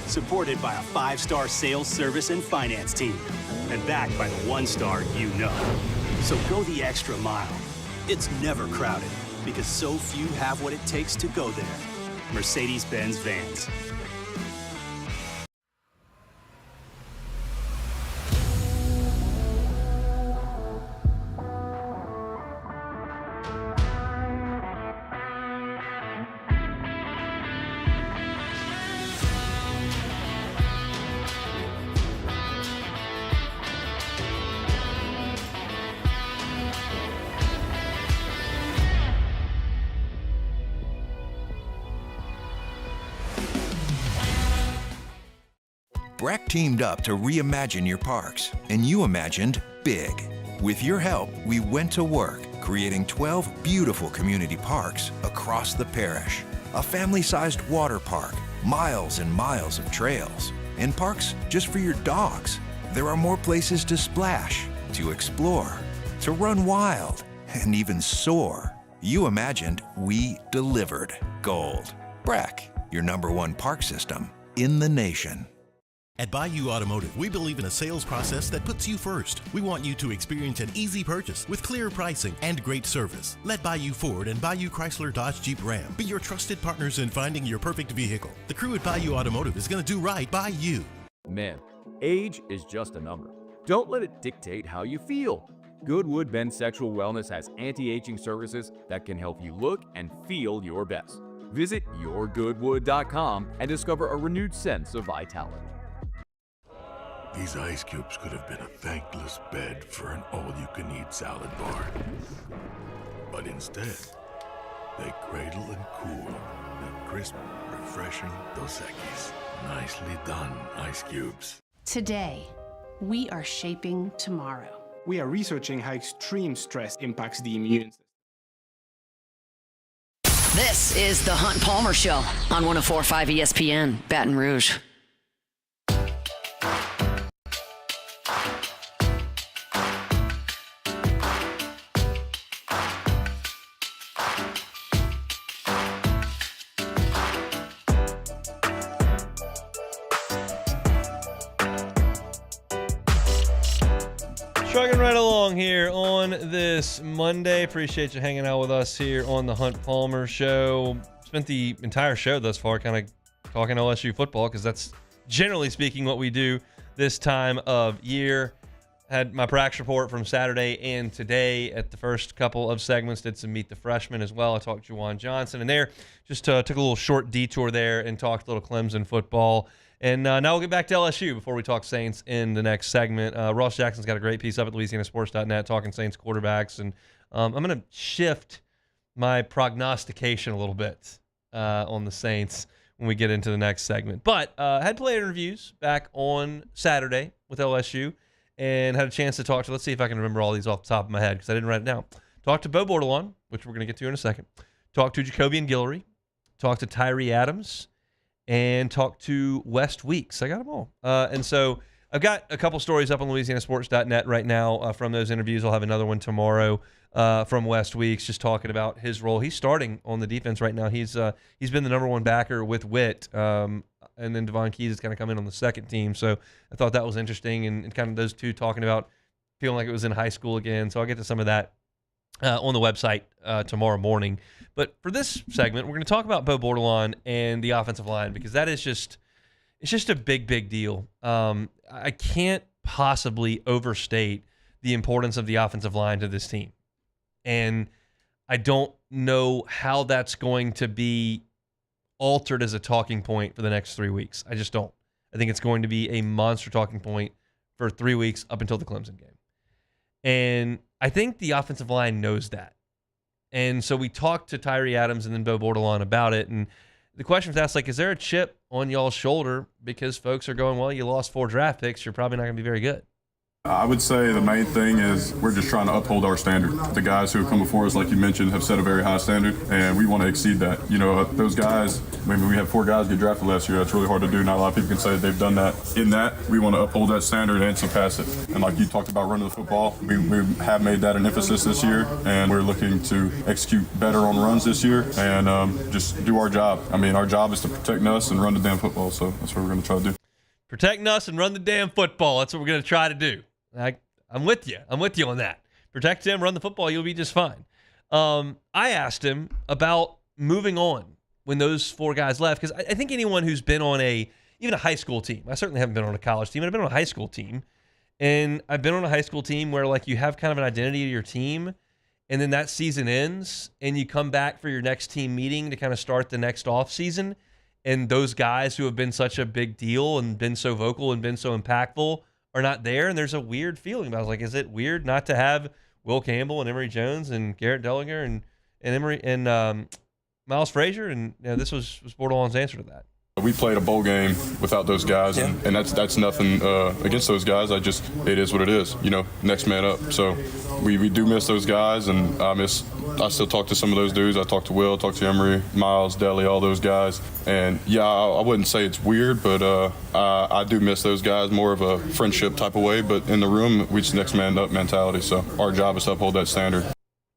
supported by a 5-star sales, service, and finance team, and backed by the 1-star you know. So go the extra mile. It's never crowded, because so few have what it takes to go there. Mercedes-Benz Vans. BRAC teamed up to reimagine your parks, and you imagined big. With your help, we went to work, creating 12 beautiful community parks across the parish. A family-sized water park, miles and miles of trails, and parks just for your dogs. There are more places to splash, to explore, to run wild, and even soar. You imagined, we delivered. Gold. BRAC, your #1 park system in the nation. At Bayou Automotive, we believe in a sales process that puts you first. We want you to experience an easy purchase with clear pricing and great service. Let Bayou Ford and Bayou Chrysler Dodge Jeep Ram be your trusted partners in finding your perfect vehicle. The crew at Bayou Automotive is going to do right by you. Men, age is just a number. Don't let it dictate how you feel. Goodwood Men's Sexual Wellness has anti-aging services that can help you look and feel your best. Visit yourgoodwood.com and discover a renewed sense of vitality. These ice cubes could have been a thankless bed for an all-you-can-eat salad bar. But instead, they cradle and cool the crisp, refreshing Dos Equis. Nicely done, ice cubes. Today, we are shaping tomorrow. We are researching how extreme stress impacts the immune system. This is the Hunt Palmer Show on 104.5 ESPN, Baton Rouge. Trucking right along here on this Monday. Appreciate you hanging out with us here on the Hunt Palmer Show. Spent the entire show thus far kind of talking LSU football because that's generally speaking what we do this time of year. Had my practice report from Saturday and today at the first couple of segments. Did some Meet the Freshmen as well. I talked to Jawan Johnson and there just took a little short detour there and talked a little Clemson football. And now we'll get back to LSU before we talk Saints in the next segment. Ross Jackson's got a great piece up at LouisianaSports.net talking Saints quarterbacks. And I'm going to shift my prognostication a little bit on the Saints when we get into the next segment. But had player interviews back on Saturday with LSU and had a chance to talk to, let's see if I can remember all these off the top of my head because I didn't write it down. Talked to Bo Bordelon, which we're going to get to in a second. Talked to Jacobian Guillory. Talked to Tyree Adams. and talked to West Weeks. I got them all. And so I've got a couple stories up on LouisianaSports.net right now from those interviews. I'll have another one tomorrow from West Weeks, just talking about his role. He's starting on the defense right now. He's been the number one backer with Witt, and then Devon Keys is going to come in on the second team. So I thought that was interesting, and kind of those two talking about feeling like it was in high school again. So I'll get to some of that on the website tomorrow morning. But for this segment, we're going to talk about Bo Bordelon and the offensive line, because that is just a big, big deal. I can't possibly overstate the importance of the offensive line to this team. And I don't know how that's going to be altered as a talking point for the next 3 weeks. I just don't. I think it's going to be a monster talking point for 3 weeks up until the Clemson game. And I think the offensive line knows that. And so we talked to Tyree Adams and then Bo Bordelon about it. And the question was asked, like, is there a chip on y'all's shoulder because folks are going, well, you lost 4 draft picks, you're probably not going to be very good? I would say the main thing is we're just trying to uphold our standard. The guys who have come before us, like you mentioned, have set a very high standard, and we want to exceed that. You know, those guys, maybe we had 4 guys get drafted last year. That's really hard to do. Not a lot of people can say they've done that. In that, we want to uphold that standard and surpass it. And like you talked about running the football, we have made that an emphasis this year, and we're looking to execute better on runs this year and just do our job. I mean, our job is to protect us and run the damn football, so that's what we're going to try to do. Protecting us and run the damn football. That's what we're going to try to do. I'm with you. I'm with you on that. Protect him, run the football, you'll be just fine. I asked him about moving on when those 4 guys left, because I think anyone who's been on even a high school team, I certainly haven't been on a college team, but I've been on a high school team, and I've been on a high school team where, like, you have kind of an identity to your team, and then that season ends, and you come back for your next team meeting to kind of start the next off season, and those guys who have been such a big deal and been so vocal and been so impactful are not there, and there's a weird feeling about it. Like, is it weird not to have Will Campbell and Emory Jones and Garrett Dellinger and Emory and Miles Frazier? And this was Bordelon's answer to that. We played a bowl game without those guys, and that's nothing against those guys. It is what it is. You know, next man up. So we do miss those guys, and I still talk to some of those dudes. I talk to Will, talk to Emory, Miles, Deli, all those guys. And yeah, I wouldn't say it's weird, but I do miss those guys, more of a friendship type of way. But in the room, we just next man up mentality. So our job is to uphold that standard.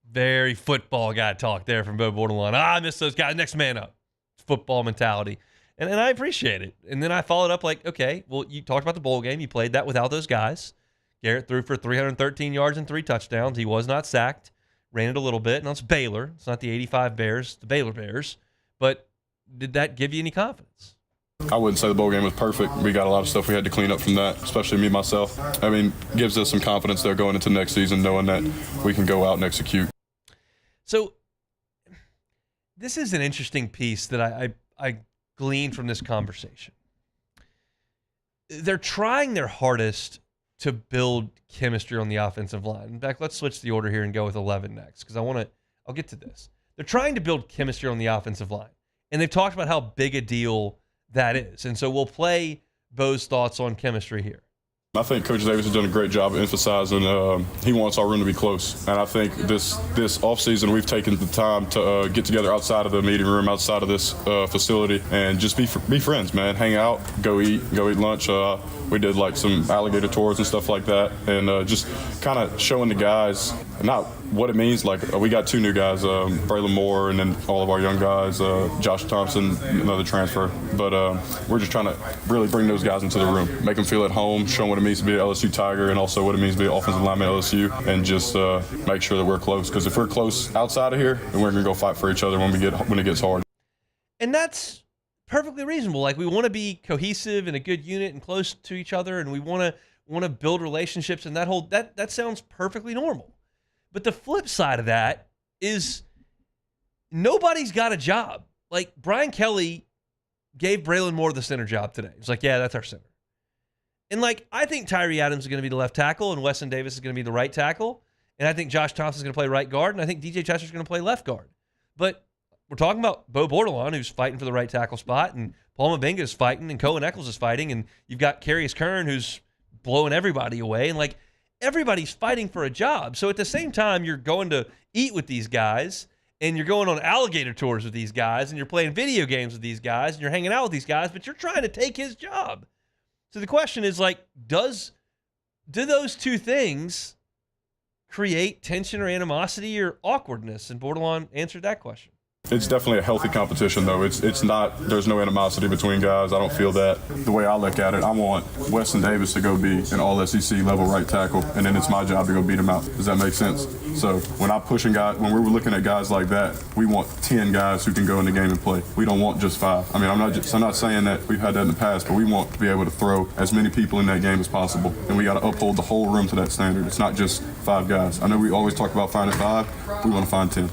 Very football guy talk there from Bo Bordelon. I miss those guys, next man up. It's football mentality. And I appreciate it. And then I followed up like, okay, well, you talked about the bowl game. You played that without those guys. Garrett threw for 313 yards and 3 touchdowns. He was not sacked. Ran it a little bit. Now it's Baylor. It's not the 85 Bears, the Baylor Bears. But did that give you any confidence? I wouldn't say the bowl game was perfect. We got a lot of stuff we had to clean up from that, especially me, myself. I mean, gives us some confidence there going into next season, knowing that we can go out and execute. So this is an interesting piece that I gleaned from this conversation. They're trying their hardest to build chemistry on the offensive line. In fact, let's switch the order here and go with 11 next, because I'll get to this. They're trying to build chemistry on the offensive line, and they've talked about how big a deal that is. And so we'll play Bo's thoughts on chemistry here. I think Coach Davis has done a great job of emphasizing he wants our room to be close. And I think this offseason we've taken the time to get together outside of the meeting room, outside of this facility, and just be friends, man. Hang out, go eat lunch. We did like some alligator tours and stuff like that, and just kind of showing the guys not what it means. Like we got 2 new guys, Braylon Moore, and then all of our young guys, Josh Thompson, another transfer. But we're just trying to really bring those guys into the room, make them feel at home, show them what it means to be an LSU Tiger, and also what it means to be an offensive lineman at LSU, and just make sure that we're close. Because if we're close outside of here, then we're gonna go fight for each other when it gets hard. And that's perfectly reasonable. Like, we want to be cohesive and a good unit and close to each other, and we want to build relationships, and that sounds perfectly normal. But the flip side of that is nobody's got a job. Like, Brian Kelly gave Braylon Moore the center job today. He's like, yeah, that's our center. And, like, I think Tyree Adams is going to be the left tackle, and Weston Davis is going to be the right tackle, and I think Josh Thompson is going to play right guard, and I think DJ Chester is going to play left guard. But we're talking about Bo Bordelon, who's fighting for the right tackle spot, and Paul Mabenga is fighting, and Cohen Eccles is fighting, and you've got Carius Kern, who's blowing everybody away, and, like, everybody's fighting for a job. So at the same time, you're going to eat with these guys, and you're going on alligator tours with these guys, and you're playing video games with these guys, and you're hanging out with these guys, but you're trying to take his job. So the question is, like, do those two things create tension or animosity or awkwardness? And Bordelon answered that question. It's definitely a healthy competition, though. It's not, there's no animosity between guys. I don't feel that. The way I look at it, I want Weston Davis to go be an all-SEC level right tackle, and then it's my job to go beat him out. Does that make sense? So when when we're looking at guys like that, we want 10 guys who can go in the game and play. We don't want just 5. I mean, I'm not saying that we've had that in the past, but we want to be able to throw as many people in that game as possible, and we got to uphold the whole room to that standard. It's not just 5 guys. I know we always talk about finding 5. We want to find 10.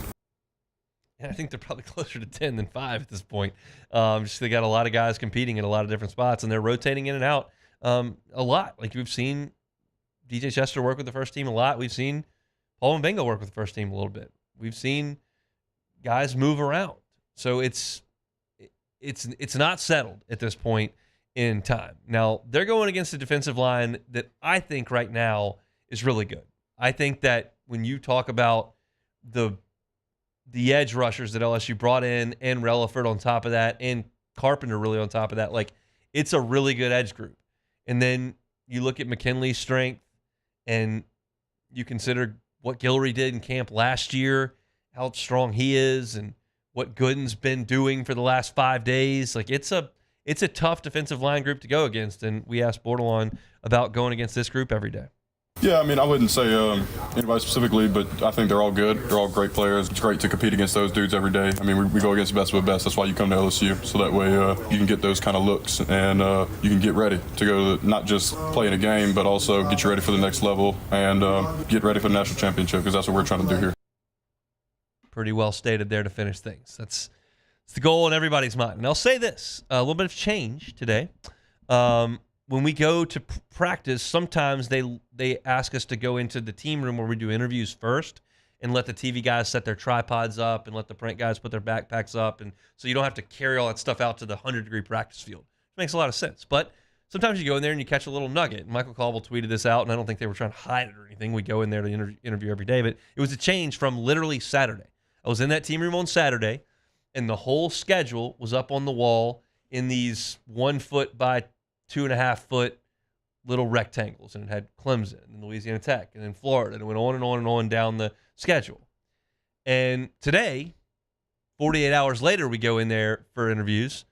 And I think they're probably closer to 10 than 5 at this point. Just they got a lot of guys competing in a lot of different spots, and they're rotating in and out a lot. Like we've seen DJ Chester work with the first team a lot. We've seen Paul Mbenga work with the first team a little bit. We've seen guys move around. So it's not settled at this point in time. Now, they're going against a defensive line that I think right now is really good. I think that when you talk about the edge rushers that LSU brought in and Relaford on top of that and Carpenter really on top of that, like it's a really good edge group. And then you look at McKinley's strength and you consider what Guillory did in camp last year, how strong he is and what Gooden's been doing for the last 5 days. Like it's a tough defensive line group to go against. And we asked Bordelon about going against this group every day. Yeah, I mean, I wouldn't say anybody specifically, but I think they're all good. They're all great players. It's great to compete against those dudes every day. I mean, we go against the best of the best. That's why you come to LSU. So that way you can get those kind of looks and you can get ready to go to not just play in a game, but also get you ready for the next level and get ready for the national championship because that's what we're trying to do here. Pretty well stated there to finish things. That's the goal in everybody's mind. And I'll say this, a little bit of change today. When we go to practice, sometimes they ask us to go into the team room where we do interviews first and let the TV guys set their tripods up and let the print guys put their backpacks up. And so you don't have to carry all that stuff out to the 100-degree practice field. It makes a lot of sense. But sometimes you go in there and you catch a little nugget. Michael Caldwell tweeted this out, and I don't think they were trying to hide it or anything. We go in there to interview every day. But it was a change from literally Saturday. I was in that team room on Saturday, and the whole schedule was up on the wall in these 1 foot by 2.5 foot little rectangles, and it had Clemson and Louisiana Tech and then Florida, and it went on and on and on down the schedule. And today, 48 hours later, we go in there for interviews,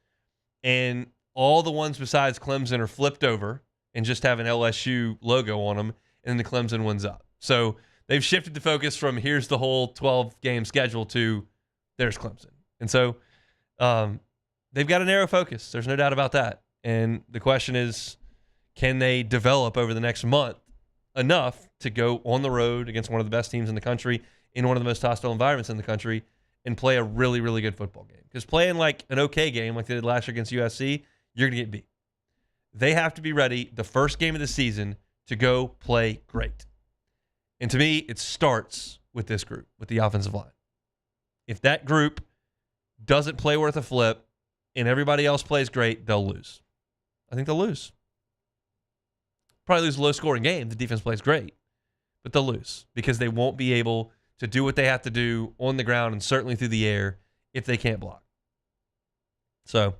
and all the ones besides Clemson are flipped over and just have an LSU logo on them, and then the Clemson one's up. So they've shifted the focus from here's the whole 12-game schedule to there's Clemson. And so they've got a narrow focus. There's no doubt about that. And the question is, can they develop over the next month enough to go on the road against one of the best teams in the country in one of the most hostile environments in the country and play a really, really good football game? Because playing like an okay game like they did last year against USC, you're going to get beat. They have to be ready the first game of the season to go play great. And to me, it starts with this group, with the offensive line. If that group doesn't play worth a flip and everybody else plays great, they'll lose. I think they'll lose. Probably lose a low-scoring game. The defense plays great. But they'll lose because they won't be able to do what they have to do on the ground and certainly through the air if they can't block. So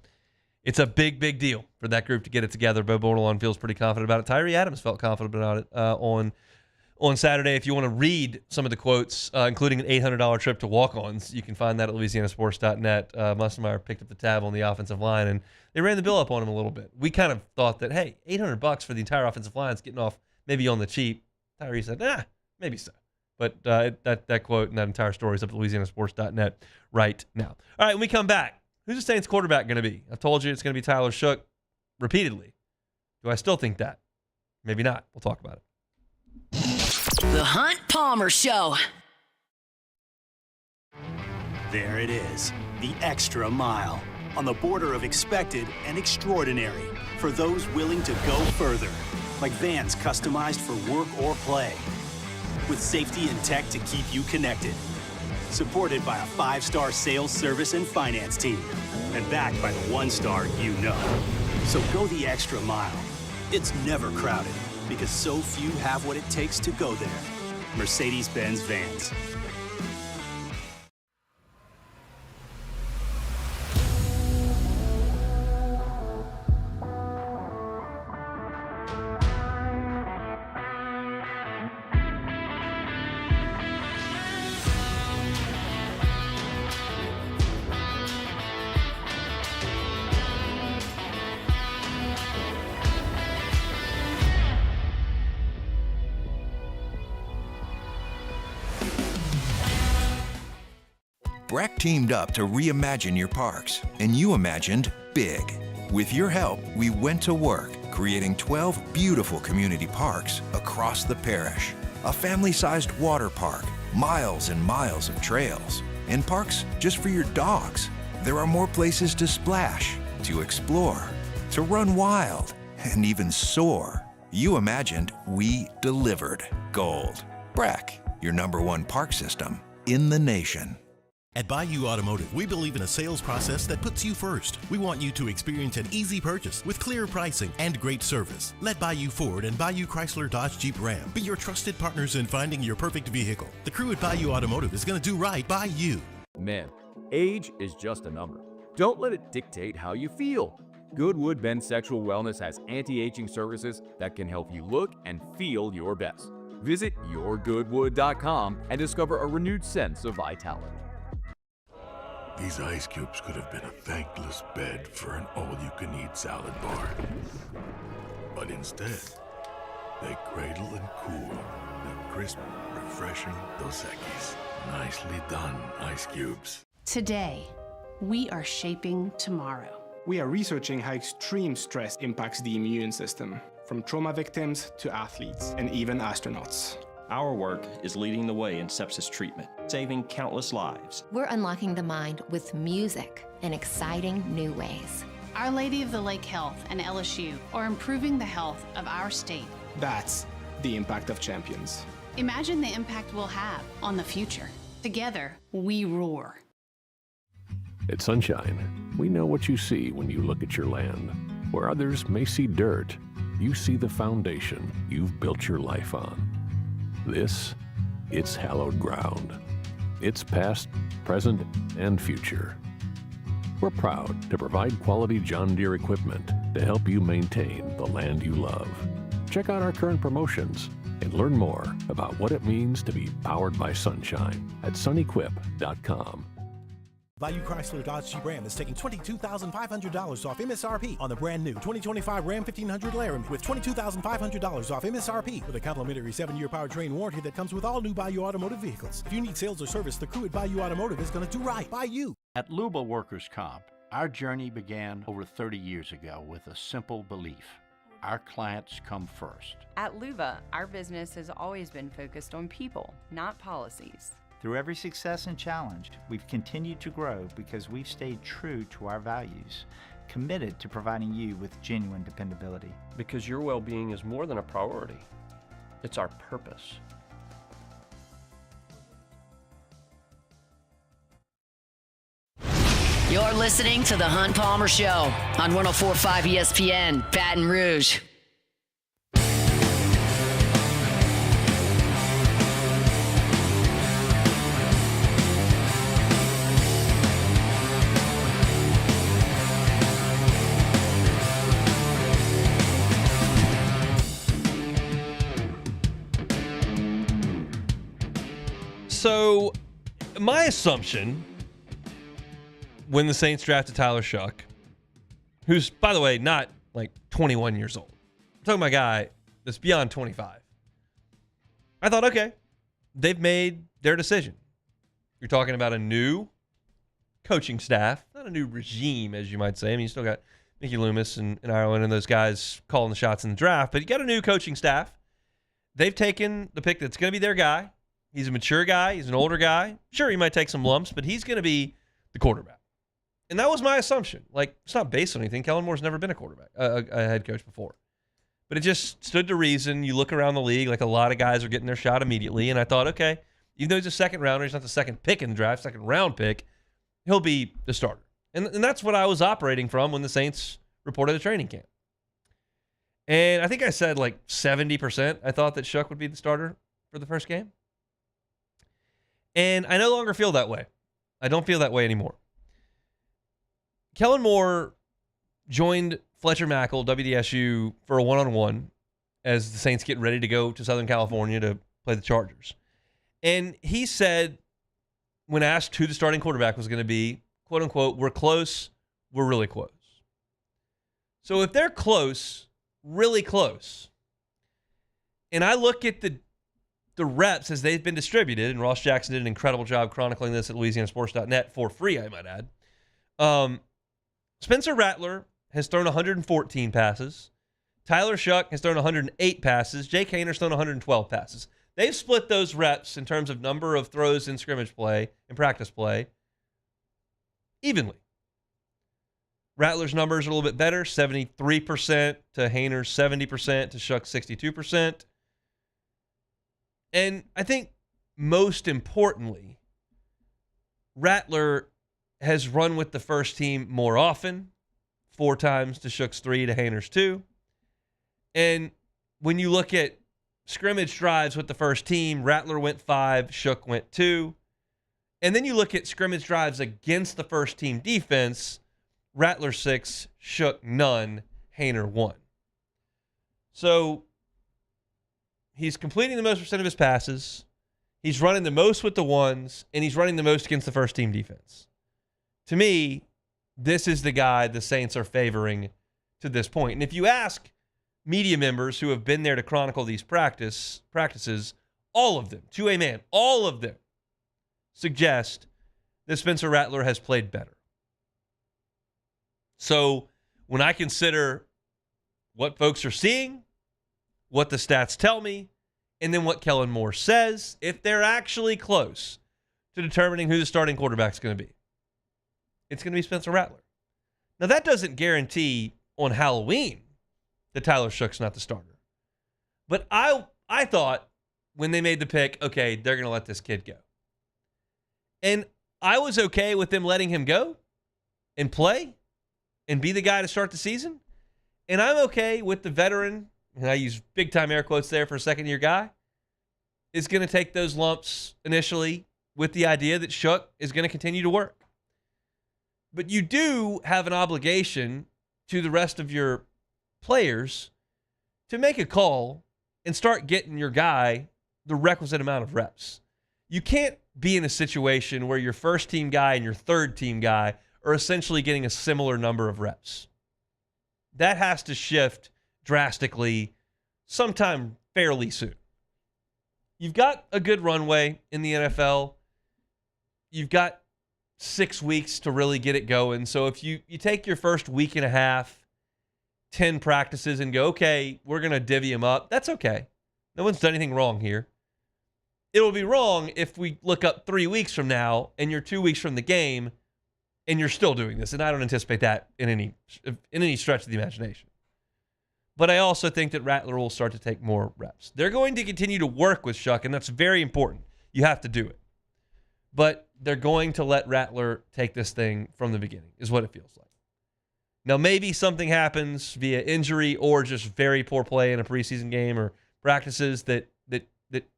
it's a big, big deal for that group to get it together. Bo Bordelon feels pretty confident about it. Tyree Adams felt confident about it on Saturday. If you want to read some of the quotes, including an $800 trip to walk-ons, you can find that at LouisianaSports.net. Musselmeyer picked up the tab on the offensive line, and they ran the bill up on him a little bit. We kind of thought that, hey, $800 for the entire offensive line is getting off maybe on the cheap. Tyree said, maybe so. But that quote and that entire story is up at LouisianaSports.net right now. All right, when we come back, who's the Saints quarterback going to be? I told you it's going to be Tyler Shook repeatedly. Do I still think that? Maybe not. We'll talk about it. The Hunt Palmer Show. There it is, the extra mile. On the border of expected and extraordinary for those willing to go further. Like vans customized for work or play. With safety and tech to keep you connected. Supported by a 5-star sales, service, and finance team. And backed by the 1-star you know. So go the extra mile. It's never crowded because so few have what it takes to go there. Mercedes-Benz Vans. Breck teamed up to reimagine your parks, and you imagined big. With your help, we went to work, creating 12 beautiful community parks across the parish. A family-sized water park, miles and miles of trails, and parks just for your dogs. There are more places to splash, to explore, to run wild, and even soar. You imagined, we delivered. Gold. Breck, your #1 park system in the nation. At Bayou Automotive, we believe in a sales process that puts you first. We want you to experience an easy purchase with clear pricing and great service. Let Bayou Ford and Bayou Chrysler Dodge Jeep Ram be your trusted partners in finding your perfect vehicle. The crew at Bayou Automotive is going to do right by you. Men, age is just a number. Don't let it dictate how you feel. Goodwood Men's Sexual Wellness has anti-aging services that can help you look and feel your best. Visit yourgoodwood.com and discover a renewed sense of vitality. These ice cubes could have been a thankless bed for an all-you-can-eat salad bar. But instead, they cradle and cool the crisp, refreshing Dos Equis. Nicely done, ice cubes. Today, we are shaping tomorrow. We are researching how extreme stress impacts the immune system, from trauma victims to athletes and even astronauts. Our work is leading the way in sepsis treatment, saving countless lives. We're unlocking the mind with music in exciting new ways. Our Lady of the Lake Health and LSU are improving the health of our state. That's the impact of champions. Imagine the impact we'll have on the future. Together, we roar. At Sunshine, we know what you see when you look at your land. Where others may see dirt, you see the foundation you've built your life on. This, it's hallowed ground. It's past, present, and future. We're proud to provide quality John Deere equipment to help you maintain the land you love. Check out our current promotions and learn more about what it means to be powered by sunshine at sunequip.com. Bayou Chrysler Dodge Jeep Ram is taking $22,500 off MSRP on the brand new 2025 Ram 1500 Laramie with $22,500 off MSRP with a complimentary 7-year powertrain warranty that comes with all new Bayou Automotive vehicles. If you need sales or service, the crew at Bayou Automotive is going to do right by you. At Luba Workers Comp, our journey began over 30 years ago with a simple belief. Our clients come first. At Luba, our business has always been focused on people, not policies. Through every success and challenge, we've continued to grow because we've stayed true to our values, committed to providing you with genuine dependability. Because your well-being is more than a priority. It's our purpose. You're listening to The Hunt Palmer Show on 104.5 ESPN, Baton Rouge. So, my assumption when the Saints drafted Tyler Shuck, who's, by the way, not like 21 years old. I'm talking about a guy that's beyond 25. I thought, okay, they've made their decision. You're talking about a new coaching staff, not a new regime, as you might say. I mean, you still got Mickey Loomis and Ireland and those guys calling the shots in the draft, but you got a new coaching staff. They've taken the pick that's going to be their guy. He's a mature guy. He's an older guy. Sure, he might take some lumps, but he's going to be the quarterback. And that was my assumption. Like, it's not based on anything. Kellen Moore's never been a quarterback, a head coach before. But it just stood to reason. You look around the league, like a lot of guys are getting their shot immediately. And I thought, okay, even though he's a second rounder, he's not the second pick in the draft, second round pick, he'll be the starter. And that's what I was operating from when the Saints reported the training camp. And I think I said like 70% I thought that Shuck would be the starter for the first game. And I no longer feel that way. I don't feel that way anymore. Kellen Moore joined Fletcher Mackel, WDSU, for a one-on-one as the Saints get ready to go to Southern California to play the Chargers. And he said, when asked who the starting quarterback was going to be, quote unquote, we're close, we're really close. So if they're close, really close, and I look at the the reps as they've been distributed, and Ross Jackson did an incredible job chronicling this at LouisianaSports.net for free, I might add. Spencer Rattler has thrown 114 passes. Tyler Shuck has thrown 108 passes. Jake Hayner's thrown 112 passes. They've split those reps in terms of number of throws in scrimmage play and practice play evenly. Rattler's numbers are a little bit better, 73% to Hayner's 70% to Shuck's 62%. And I think most importantly, Rattler has run with the first team more often, 4 times to Shuck's 3 to Hayner's 2. And when you look at scrimmage drives with the first team, Rattler went 5, Shuck went 2. And then you look at scrimmage drives against the first team defense, Rattler 6, Shuck none, Hayner 1. So he's completing the most percent of his passes. He's running the most with the ones, and he's running the most against the first team defense. To me, this is the guy the Saints are favoring to this point. And if you ask media members who have been there to chronicle these practices, all of them, to a man, all of them suggest that Spencer Rattler has played better. So when I consider what folks are seeing, what the stats tell me, and then what Kellen Moore says, if they're actually close to determining who the starting quarterback is going to be, it's going to be Spencer Rattler. Now, that doesn't guarantee on Halloween that Tyler Shuck's not the starter. But I thought when they made the pick, okay, they're going to let this kid go. And I was okay with them letting him go and play and be the guy to start the season. And I'm okay with the veteran, and I use big-time air quotes there for a second-year guy, is going to take those lumps initially with the idea that Shuck is going to continue to work. But you do have an obligation to the rest of your players to make a call and start getting your guy the requisite amount of reps. You can't be in a situation where your first-team guy and your third-team guy are essentially getting a similar number of reps. That has to shift drastically sometime fairly soon. You've got a good runway in the NFL. You've got 6 weeks to really get it going. So if you take your first week and a half, 10 practices, and go, okay, we're going to divvy them up, that's okay. No one's done anything wrong here. It will be wrong if we look up 3 weeks from now and you're 2 weeks from the game and you're still doing this. And I don't anticipate that in any stretch of the imagination. But I also think that Rattler will start to take more reps. They're going to continue to work with Shuck, and that's very important. You have to do it. But they're going to let Rattler take this thing from the beginning, is what it feels like. Now, maybe something happens via injury or just very poor play in a preseason game or practices that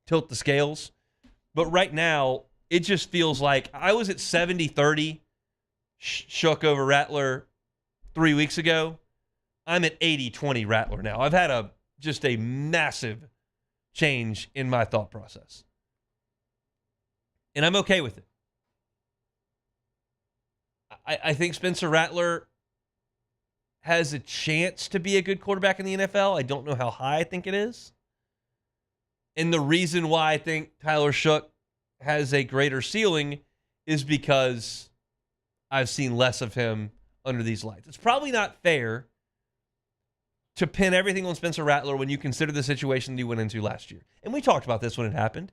tilt the scales. But right now, it just feels like I was at 70-30 Shuck over Rattler 3 weeks ago. I'm at 80-20 Rattler now. I've had just a massive change in my thought process. And I'm okay with it. I think Spencer Rattler has a chance to be a good quarterback in the NFL. I don't know how high I think it is. And the reason why I think Tyler Shuck has a greater ceiling is because I've seen less of him under these lights. It's probably not fair to pin everything on Spencer Rattler when you consider the situation that he went into last year. And we talked about this when it happened.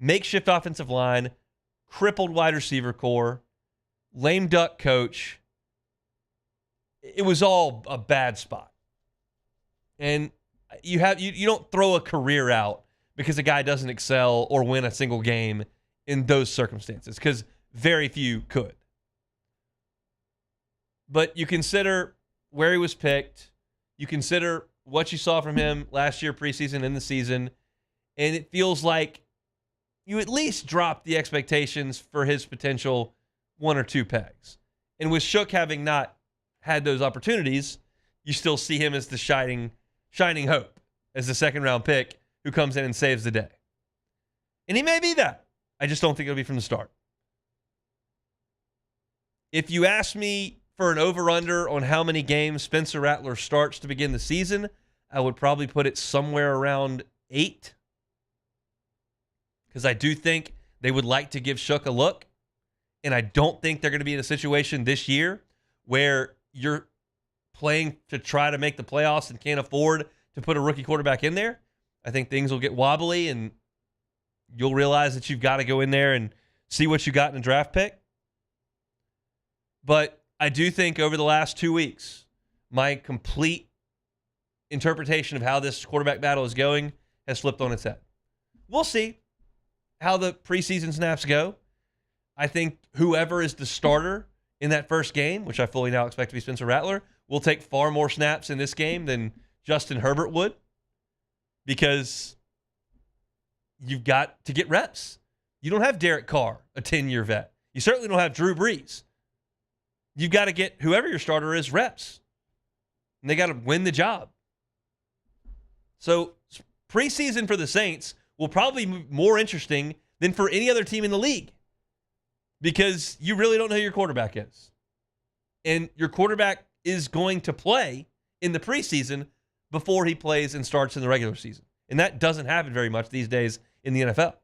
Makeshift offensive line, crippled wide receiver core, lame duck coach. It was all a bad spot. And you don't throw a career out because a guy doesn't excel or win a single game in those circumstances, because very few could. But you consider where he was picked. You consider what you saw from him last year preseason in the season, and it feels like you at least dropped the expectations for his potential 1 or 2 pegs. And with Shuck having not had those opportunities, you still see him as the shining hope, as the second-round pick who comes in and saves the day. And he may be that. I just don't think it'll be from the start. If you ask me for an over-under on how many games Spencer Rattler starts to begin the season, I would probably put it somewhere around 8. because I do think they would like to give Shook a look. And I don't think they're going to be in a situation this year where you're playing to try to make the playoffs and can't afford to put a rookie quarterback in there. I think things will get wobbly and you'll realize that you've got to go in there and see what you got in a draft pick. But I do think over the last 2 weeks, my complete interpretation of how this quarterback battle is going has flipped on its head. We'll see how the preseason snaps go. I think whoever is the starter in that first game, which I fully now expect to be Spencer Rattler, will take far more snaps in this game than Justin Herbert would, because you've got to get reps. You don't have Derek Carr, a 10-year vet. You certainly don't have Drew Brees. You've got to get whoever your starter is reps. And they got to win the job. So preseason for the Saints will probably be more interesting than for any other team in the league, because you really don't know who your quarterback is. And your quarterback is going to play in the preseason before he plays and starts in the regular season. And that doesn't happen very much these days in the NFL.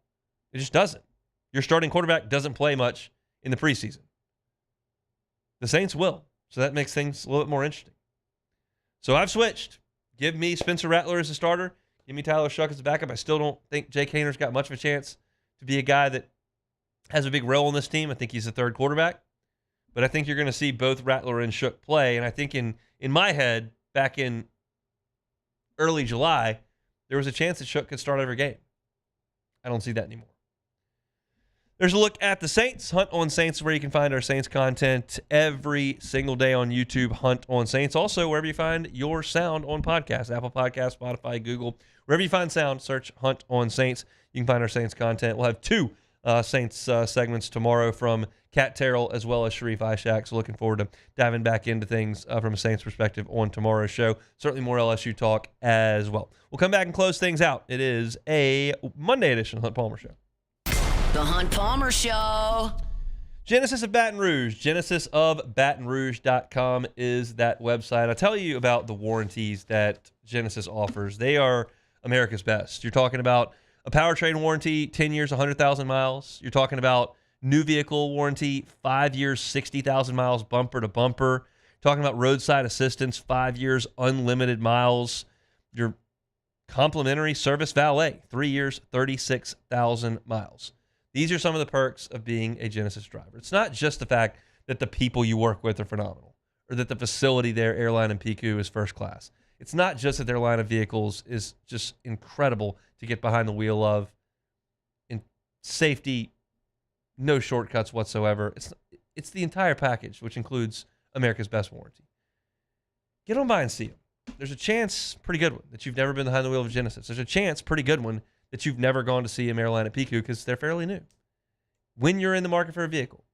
It just doesn't. Your starting quarterback doesn't play much in the preseason. The Saints will. So that makes things a little bit more interesting. So I've switched. Give me Spencer Rattler as a starter. Give me Tyler Shough as a backup. I still don't think Jake Hayner's got much of a chance to be a guy that has a big role in this team. I think he's the third quarterback. But I think you're going to see both Rattler and Shough play. And I think in my head, back in early July, there was a chance that Shough could start every game. I don't see that anymore. There's a look at the Saints. Hunt on Saints, where you can find our Saints content every single day on YouTube. Hunt on Saints. Also, wherever you find your sound on podcasts, Apple Podcasts, Spotify, Google. Wherever you find sound, search Hunt on Saints. You can find our Saints content. We'll have two Saints segments tomorrow from Kat Terrell as well as Sharif Ishak. So looking forward to diving back into things from a Saints perspective on tomorrow's show. Certainly more LSU talk as well. We'll come back and close things out. It is a Monday edition of the Hunt Palmer Show. The Hunt Palmer Show. Genesis of Baton Rouge. GenesisofBatonRouge.com is that website. I tell you about the warranties that Genesis offers. They are America's best. You're talking about a powertrain warranty, 10 years, 100,000 miles. You're talking about new vehicle warranty, 5 years, 60,000 miles, bumper to bumper. Talking about roadside assistance, 5 years, unlimited miles. Your complimentary service valet, 3 years, 36,000 miles. These are some of the perks of being a Genesis driver. It's not just the fact that the people you work with are phenomenal, or that the facility there, Airline and PQ, is first class. It's not just that their line of vehicles is just incredible to get behind the wheel of. In safety, no shortcuts whatsoever. It's the entire package, which includes America's best warranty. Get on by and see them. There's a chance, pretty good one, that you've never been behind the wheel of Genesis. There's a chance, pretty good one, that you've never gone to see a Airline at PQ because they're fairly new. When you're in the market for a vehicle,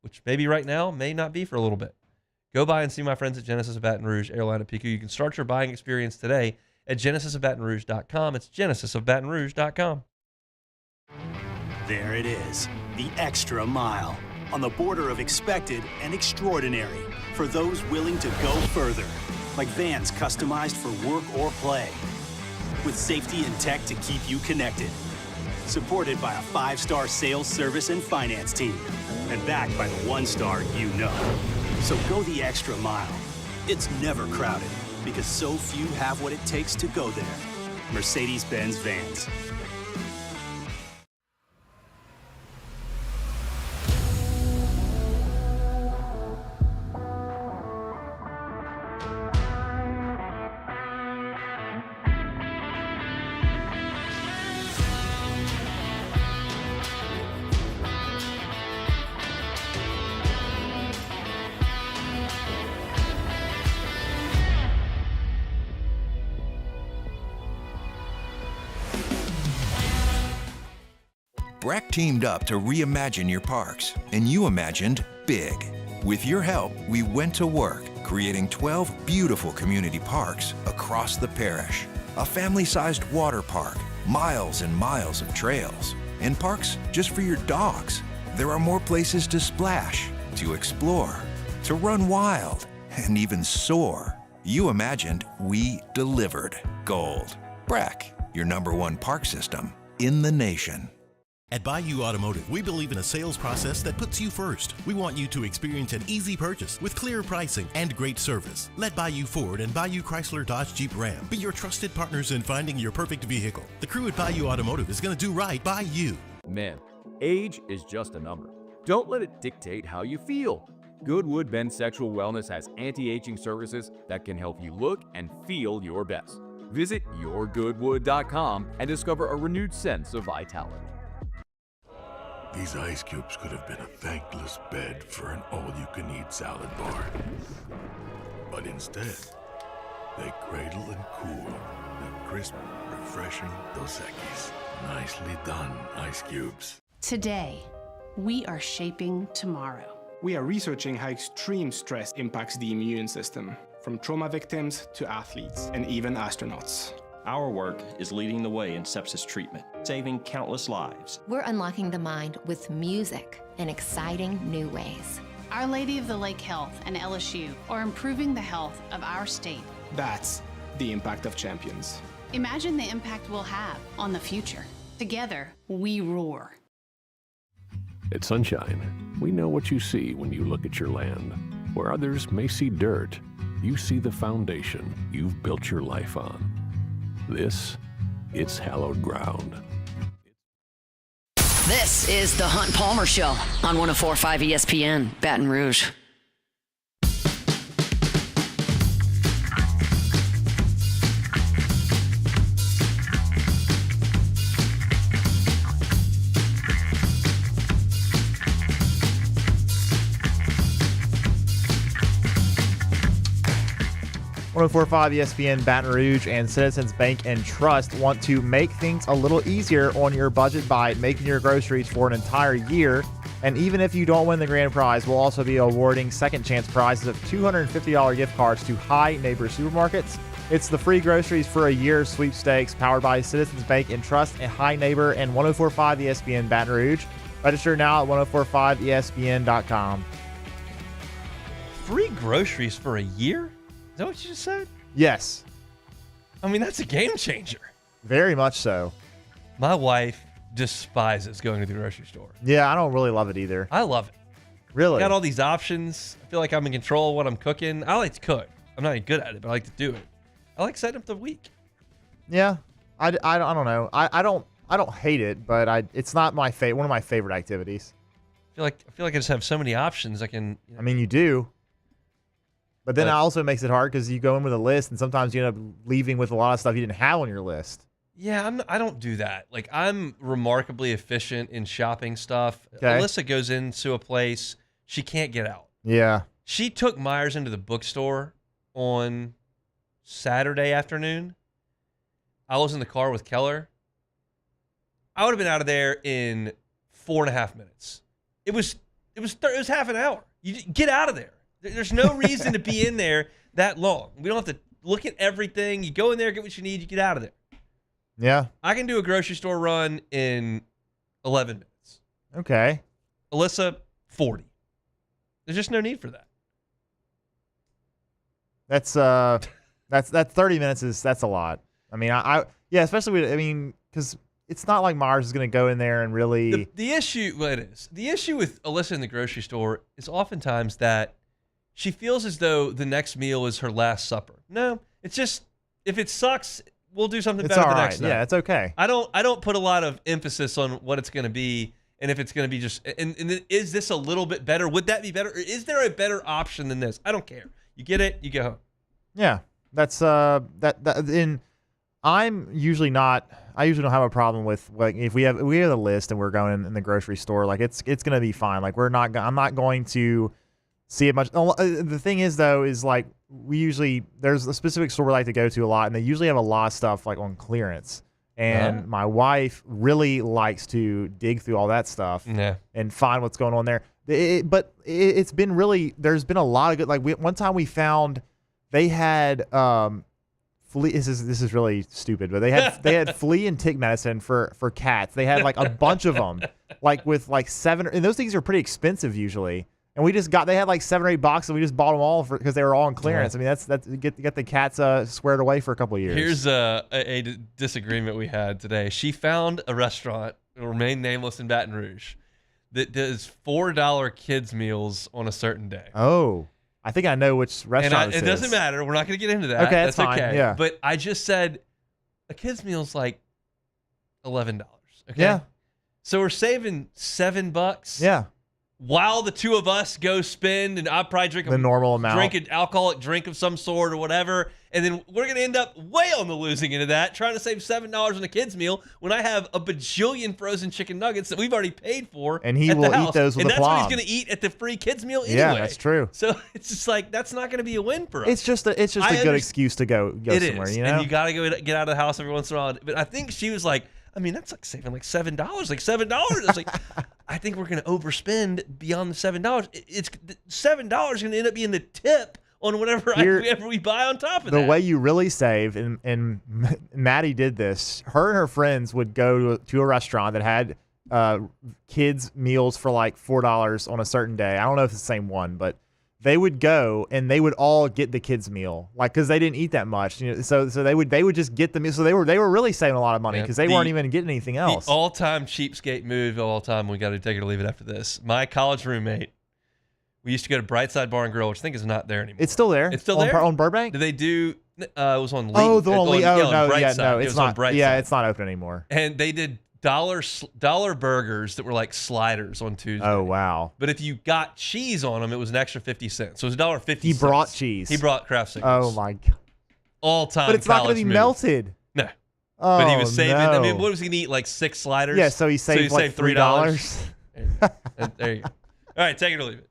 which maybe right now, may not be for a little bit, go by and see my friends at Genesis of Baton Rouge, Airline at PQ. You can start your buying experience today at GenesisofBatonRouge.com. It's GenesisofBatonRouge.com. There it is, the extra mile, on the border of expected and extraordinary, for those willing to go further, like vans customized for work or play, with safety and tech to keep you connected. Supported by a 5-star sales, service, and finance team. And backed by the 1-star you know. So go the extra mile. It's never crowded, because so few have what it takes to go there. Mercedes-Benz Vans. Breck teamed up to reimagine your parks, and you imagined big. With your help, we went to work, creating 12 beautiful community parks across the parish. A family-sized water park, miles and miles of trails, and parks just for your dogs. There are more places to splash, to explore, to run wild, and even soar. You imagined, we delivered. Gold. Breck, your #1 park system in the nation. At Bayou Automotive, we believe in a sales process that puts you first. We want you to experience an easy purchase with clear pricing and great service. Let Bayou Ford and Bayou Chrysler Dodge Jeep Ram be your trusted partners in finding your perfect vehicle. The crew at Bayou Automotive is going to do right by you. Men, age is just a number. Don't let it dictate how you feel. Goodwood Men's Sexual Wellness has anti-aging services that can help you look and feel your best. Visit yourgoodwood.com and discover a renewed sense of vitality. These ice cubes could have been a thankless bed for an all-you-can-eat salad bar. But instead, they cradle and cool the crisp, refreshing Dos Equis. Nicely done, ice cubes. Today, we are shaping tomorrow. We are researching how extreme stress impacts the immune system, from trauma victims to athletes and even astronauts. Our work is leading the way in sepsis treatment, saving countless lives. We're unlocking the mind with music in exciting new ways. Our Lady of the Lake Health and LSU are improving the health of our state. That's the impact of champions. Imagine the impact we'll have on the future. Together, we roar. At Sunshine, we know what you see when you look at your land. Where others may see dirt, you see the foundation you've built your life on. It's hallowed ground. This is the Hunt Palmer Show on 104.5 ESPN, Baton Rouge. ESPN Baton Rouge and Citizens Bank and Trust want to make things a little easier on your budget by making your groceries for an entire year. And even if you don't win the grand prize, we'll also be awarding second chance prizes of $250 gift cards to High Neighbor Supermarkets. It's the free groceries for a year sweepstakes powered by Citizens Bank and Trust and High Neighbor and 104.5 ESPN Baton Rouge. Register now at 1045ESPN.com. Free groceries for a year? Is that what you just said? Yes. I mean, that's a game changer. Very much so. My wife despises going to the grocery store. Yeah, I don't really love it either. I love it. Really? Got all these options. I feel like I'm in control of what I'm cooking. I like to cook. I'm not even good at it, but I like to do it. I like setting up the week. Yeah. I don't know. I don't hate it, but it's not my one of my favorite activities. I feel like I just have so many options. I mean, you do. But then it also makes it hard because you go in with a list, and sometimes you end up leaving with a lot of stuff you didn't have on your list. Yeah, I don't do that. Like, I'm remarkably efficient in shopping stuff. Okay. Alyssa goes into a place, she can't get out. Yeah. She took Myers into the bookstore on Saturday afternoon. I was in the car with Keller. I would have been out of there in 4.5 minutes. It was half an hour. You get out of there. There's no reason to be in there that long. We don't have to look at everything. You go in there, get what you need, you get out of there. Yeah. I can do a grocery store run in 11 minutes. Okay. Alyssa, 40. There's just no need for that. That's 30 minutes that's a lot. I mean, yeah, especially because it's not like Mars is going to go in there and really. The issue with Alyssa in the grocery store is oftentimes that she feels as though the next meal is her last supper. No, it's just, if it sucks, we'll do something better the next night. Yeah, it's okay. I don't put a lot of emphasis on what it's going to be, and if it's going to be just, and is this a little bit better? Would that be better? Or is there a better option than this? I don't care. You get it, you go home. Yeah, that's I'm usually not. I usually don't have a problem with, like, if we have a list and we're going in the grocery store, like it's going to be fine. Like I'm not going to see it much. The thing is, though, is like there's a specific store we like to go to a lot, and they usually have a lot of stuff like on clearance. And my wife really likes to dig through all that stuff and find what's going on there. But it's been really, there's been a lot of good. Like one time we found they had flea. This is really stupid, but they had flea and tick medicine for cats. They had like a bunch of them, like with like 7, and those things are pretty expensive usually. And they had like 7 or 8 boxes, and we just bought them all because they were all on clearance. I mean, that's get the cats squared away for a couple of years. Here's a disagreement we had today. She found a restaurant it'll remain nameless in Baton Rouge, that does $4 kids meals on a certain day. Oh, I think I know which restaurant It doesn't matter. We're not going to get into that. Okay, that's fine. okay. Yeah. But I just said a kids meal's like $11. Okay. Yeah. So we're saving $7. Yeah. While the two of us go spend, and I probably drink the normal amount, drink an alcoholic drink of some sort or whatever, and then we're going to end up way on the losing end of that, trying to save $7 on a kid's meal when I have a bajillion frozen chicken nuggets that we've already paid for. And he at will the house. eat those with and a that's what plum. he's going to eat at the free kids meal anyway. Yeah, that's true. So it's just like that's not going to be a win for us. It's just a good excuse to go somewhere. You know, and you got to go get out of the house every once in a while. But I think she was like, I mean, that's like saving like $7. Like $7. I was like, I think we're going to overspend beyond the $7. It's $7 going to end up being the tip on whatever we buy on top of that. The way you really save, and Maddie did this. Her and her friends would go to a restaurant that had kids meals for like $4 on a certain day. I don't know if it's the same one, but they would go and they would all get the kids meal, like because they didn't eat that much. You know, so they would just get the meal. So they were really saving a lot of money because they weren't even getting anything else. The all-time cheapskate move of all time. We got to take it or leave it after this. My college roommate. We used to go to Brightside Bar and Grill, which I think is not there anymore. It's still there. It's still there on Burbank. Did they do? It was on Lee. Oh, the only. Oh no, Brightside. yeah, no, it's not. Yeah, it's not open anymore. And they did dollar burgers that were like sliders on Tuesday. Oh wow! But if you got cheese on them, it was an extra 50 cents. So it was $1.50. He brought cheese. He brought Kraft singles. Oh my god! All time. But it's not going to be melted. No. Oh, but he was saving. No. I mean, what was he going to eat? Like 6 sliders. Yeah, so he saved like $3. There you go. All right, take it or leave it.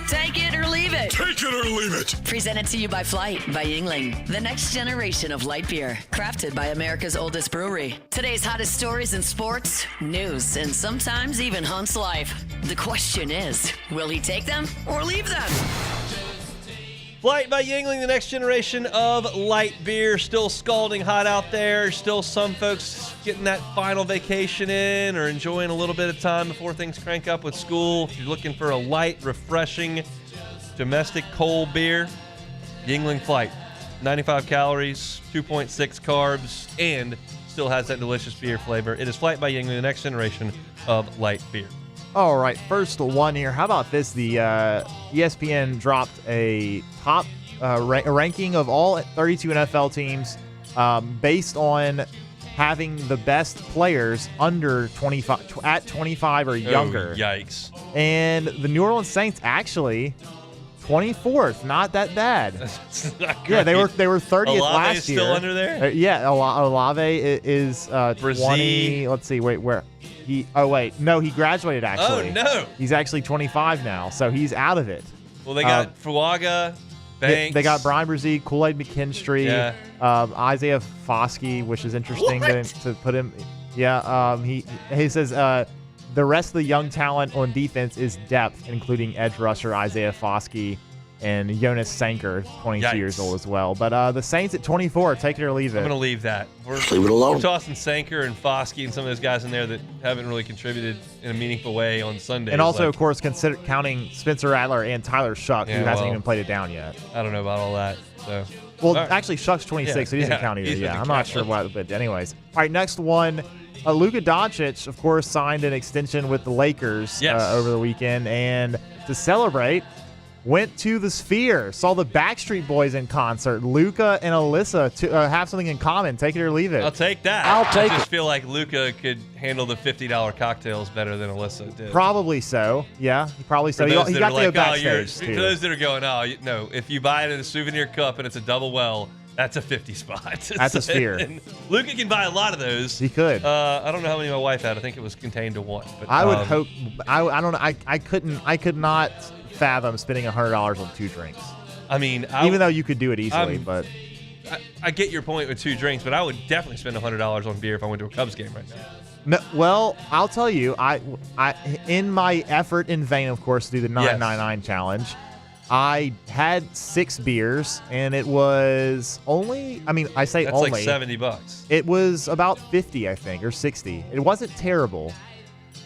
Take it or leave it. Take it or leave it. Presented to you by Flight by Yingling, the next generation of light beer, crafted by America's oldest brewery. Today's hottest stories in sports, news, and sometimes even Hunt's life. The question is, will he take them or leave them? Flight by Yingling, the next generation of light beer. Still scalding hot out there. Still some folks getting that final vacation in or enjoying a little bit of time before things crank up with school. If you're looking for a light, refreshing, domestic cold beer, Yingling Flight. 95 calories, 2.6 carbs, and still has that delicious beer flavor. It is Flight by Yingling, the next generation of light beer. All right, first one here. How about this? The ESPN dropped a top ranking of all 32 NFL teams based on having the best players under 25 at 25 or younger. Oh, yikes! And the New Orleans Saints actually 24th, not that bad. Yeah, they were 30th last year. Still under there? Yeah, Olave is 20. Let's see, where? He graduated actually. Oh no, he's actually 25 now, so he's out of it. Well, they got Fuaga, Banks. They got Brian Brzee, Kool-Aid McKinstry, Isaiah Foskey, which is interesting to put him. Yeah, he says the rest of the young talent on defense is depth, including edge rusher Isaiah Foskey and Jonas Sanker, 22 years old as well. But the Saints at 24, take it or leave it. I'm going to leave that. Leave it alone. We're tossing Sanker and Foskey and some of those guys in there that haven't really contributed in a meaningful way on Sundays. And also, of course, counting Spencer Rattler and Tyler Shuck, who hasn't even played it down yet. I don't know about all that. So. Well, actually, Shuck's 26, so he doesn't count either. Yeah, I'm not sure what, but anyways. All right, next one. Luka Doncic, of course, signed an extension with the Lakers over the weekend, and to celebrate, went to the Sphere, saw the Backstreet Boys in concert. Luka and Alyssa have something in common. Take it or leave it. I'll take that. I just feel like Luka could handle the $50 cocktails better than Alyssa did. Probably so. Yeah, probably so. He got to go backstage, too. For those that are going, no, if you buy it in a souvenir cup and it's a double well, that's a 50 spot. That's a Sphere. Luka can buy a lot of those. He could. I don't know how many my wife had. I think it was contained to one. But I would hope. I don't know. I could not fathom spending $100 on 2 drinks. I mean, even though you could do it easily, but I get your point with 2 drinks, but I would definitely spend $100 on beer if I went to a Cubs game right now. No, well, I'll tell you, I in my effort in vain, of course, to do the 999 challenge, I had 6 beers, and it was only. I mean, I say that's only. That's like $70. It was about 50, I think, or 60. It wasn't terrible.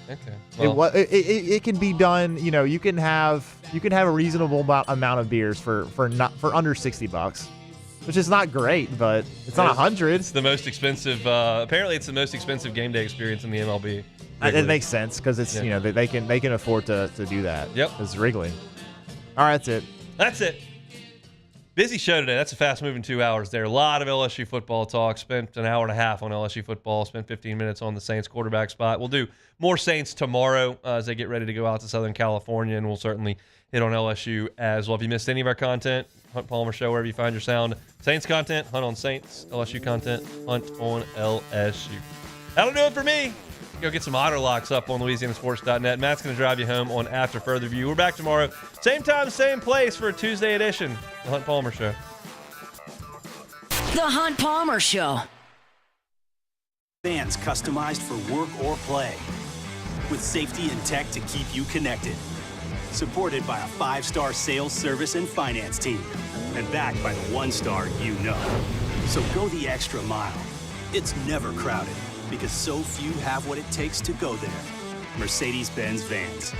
Okay. Well, it can be done. You know, you can have a reasonable amount of beers for under $60. which is not great, but it's not 100. It's the most expensive. Apparently, it's the most expensive game day experience in the MLB. It makes sense because it's they can afford to do that. Yep, it's Wrigley. All right, that's it. That's it. Busy show today. That's a fast-moving 2 hours there. A lot of LSU football talk. Spent an hour and a half on LSU football. Spent 15 minutes on the Saints quarterback spot. We'll do more Saints tomorrow as they get ready to go out to Southern California, and we'll certainly hit on LSU as well. If you missed any of our content, Hunt Palmer Show, wherever you find your sound. Saints content, Hunt on Saints. LSU content, Hunt on LSU. That'll do it for me. Go get some Otter Locks up on LouisianaSports.net. Matt's going to drive you home on After Further View. We're back tomorrow. Same time, same place for a Tuesday edition. The Hunt Palmer Show. The Hunt Palmer Show. Vans customized for work or play. With safety and tech to keep you connected. Supported by a 5-star sales, service, and finance team. And backed by the 1-star you know. So go the extra mile. It's never crowded because so few have what it takes to go there. Mercedes-Benz Vans.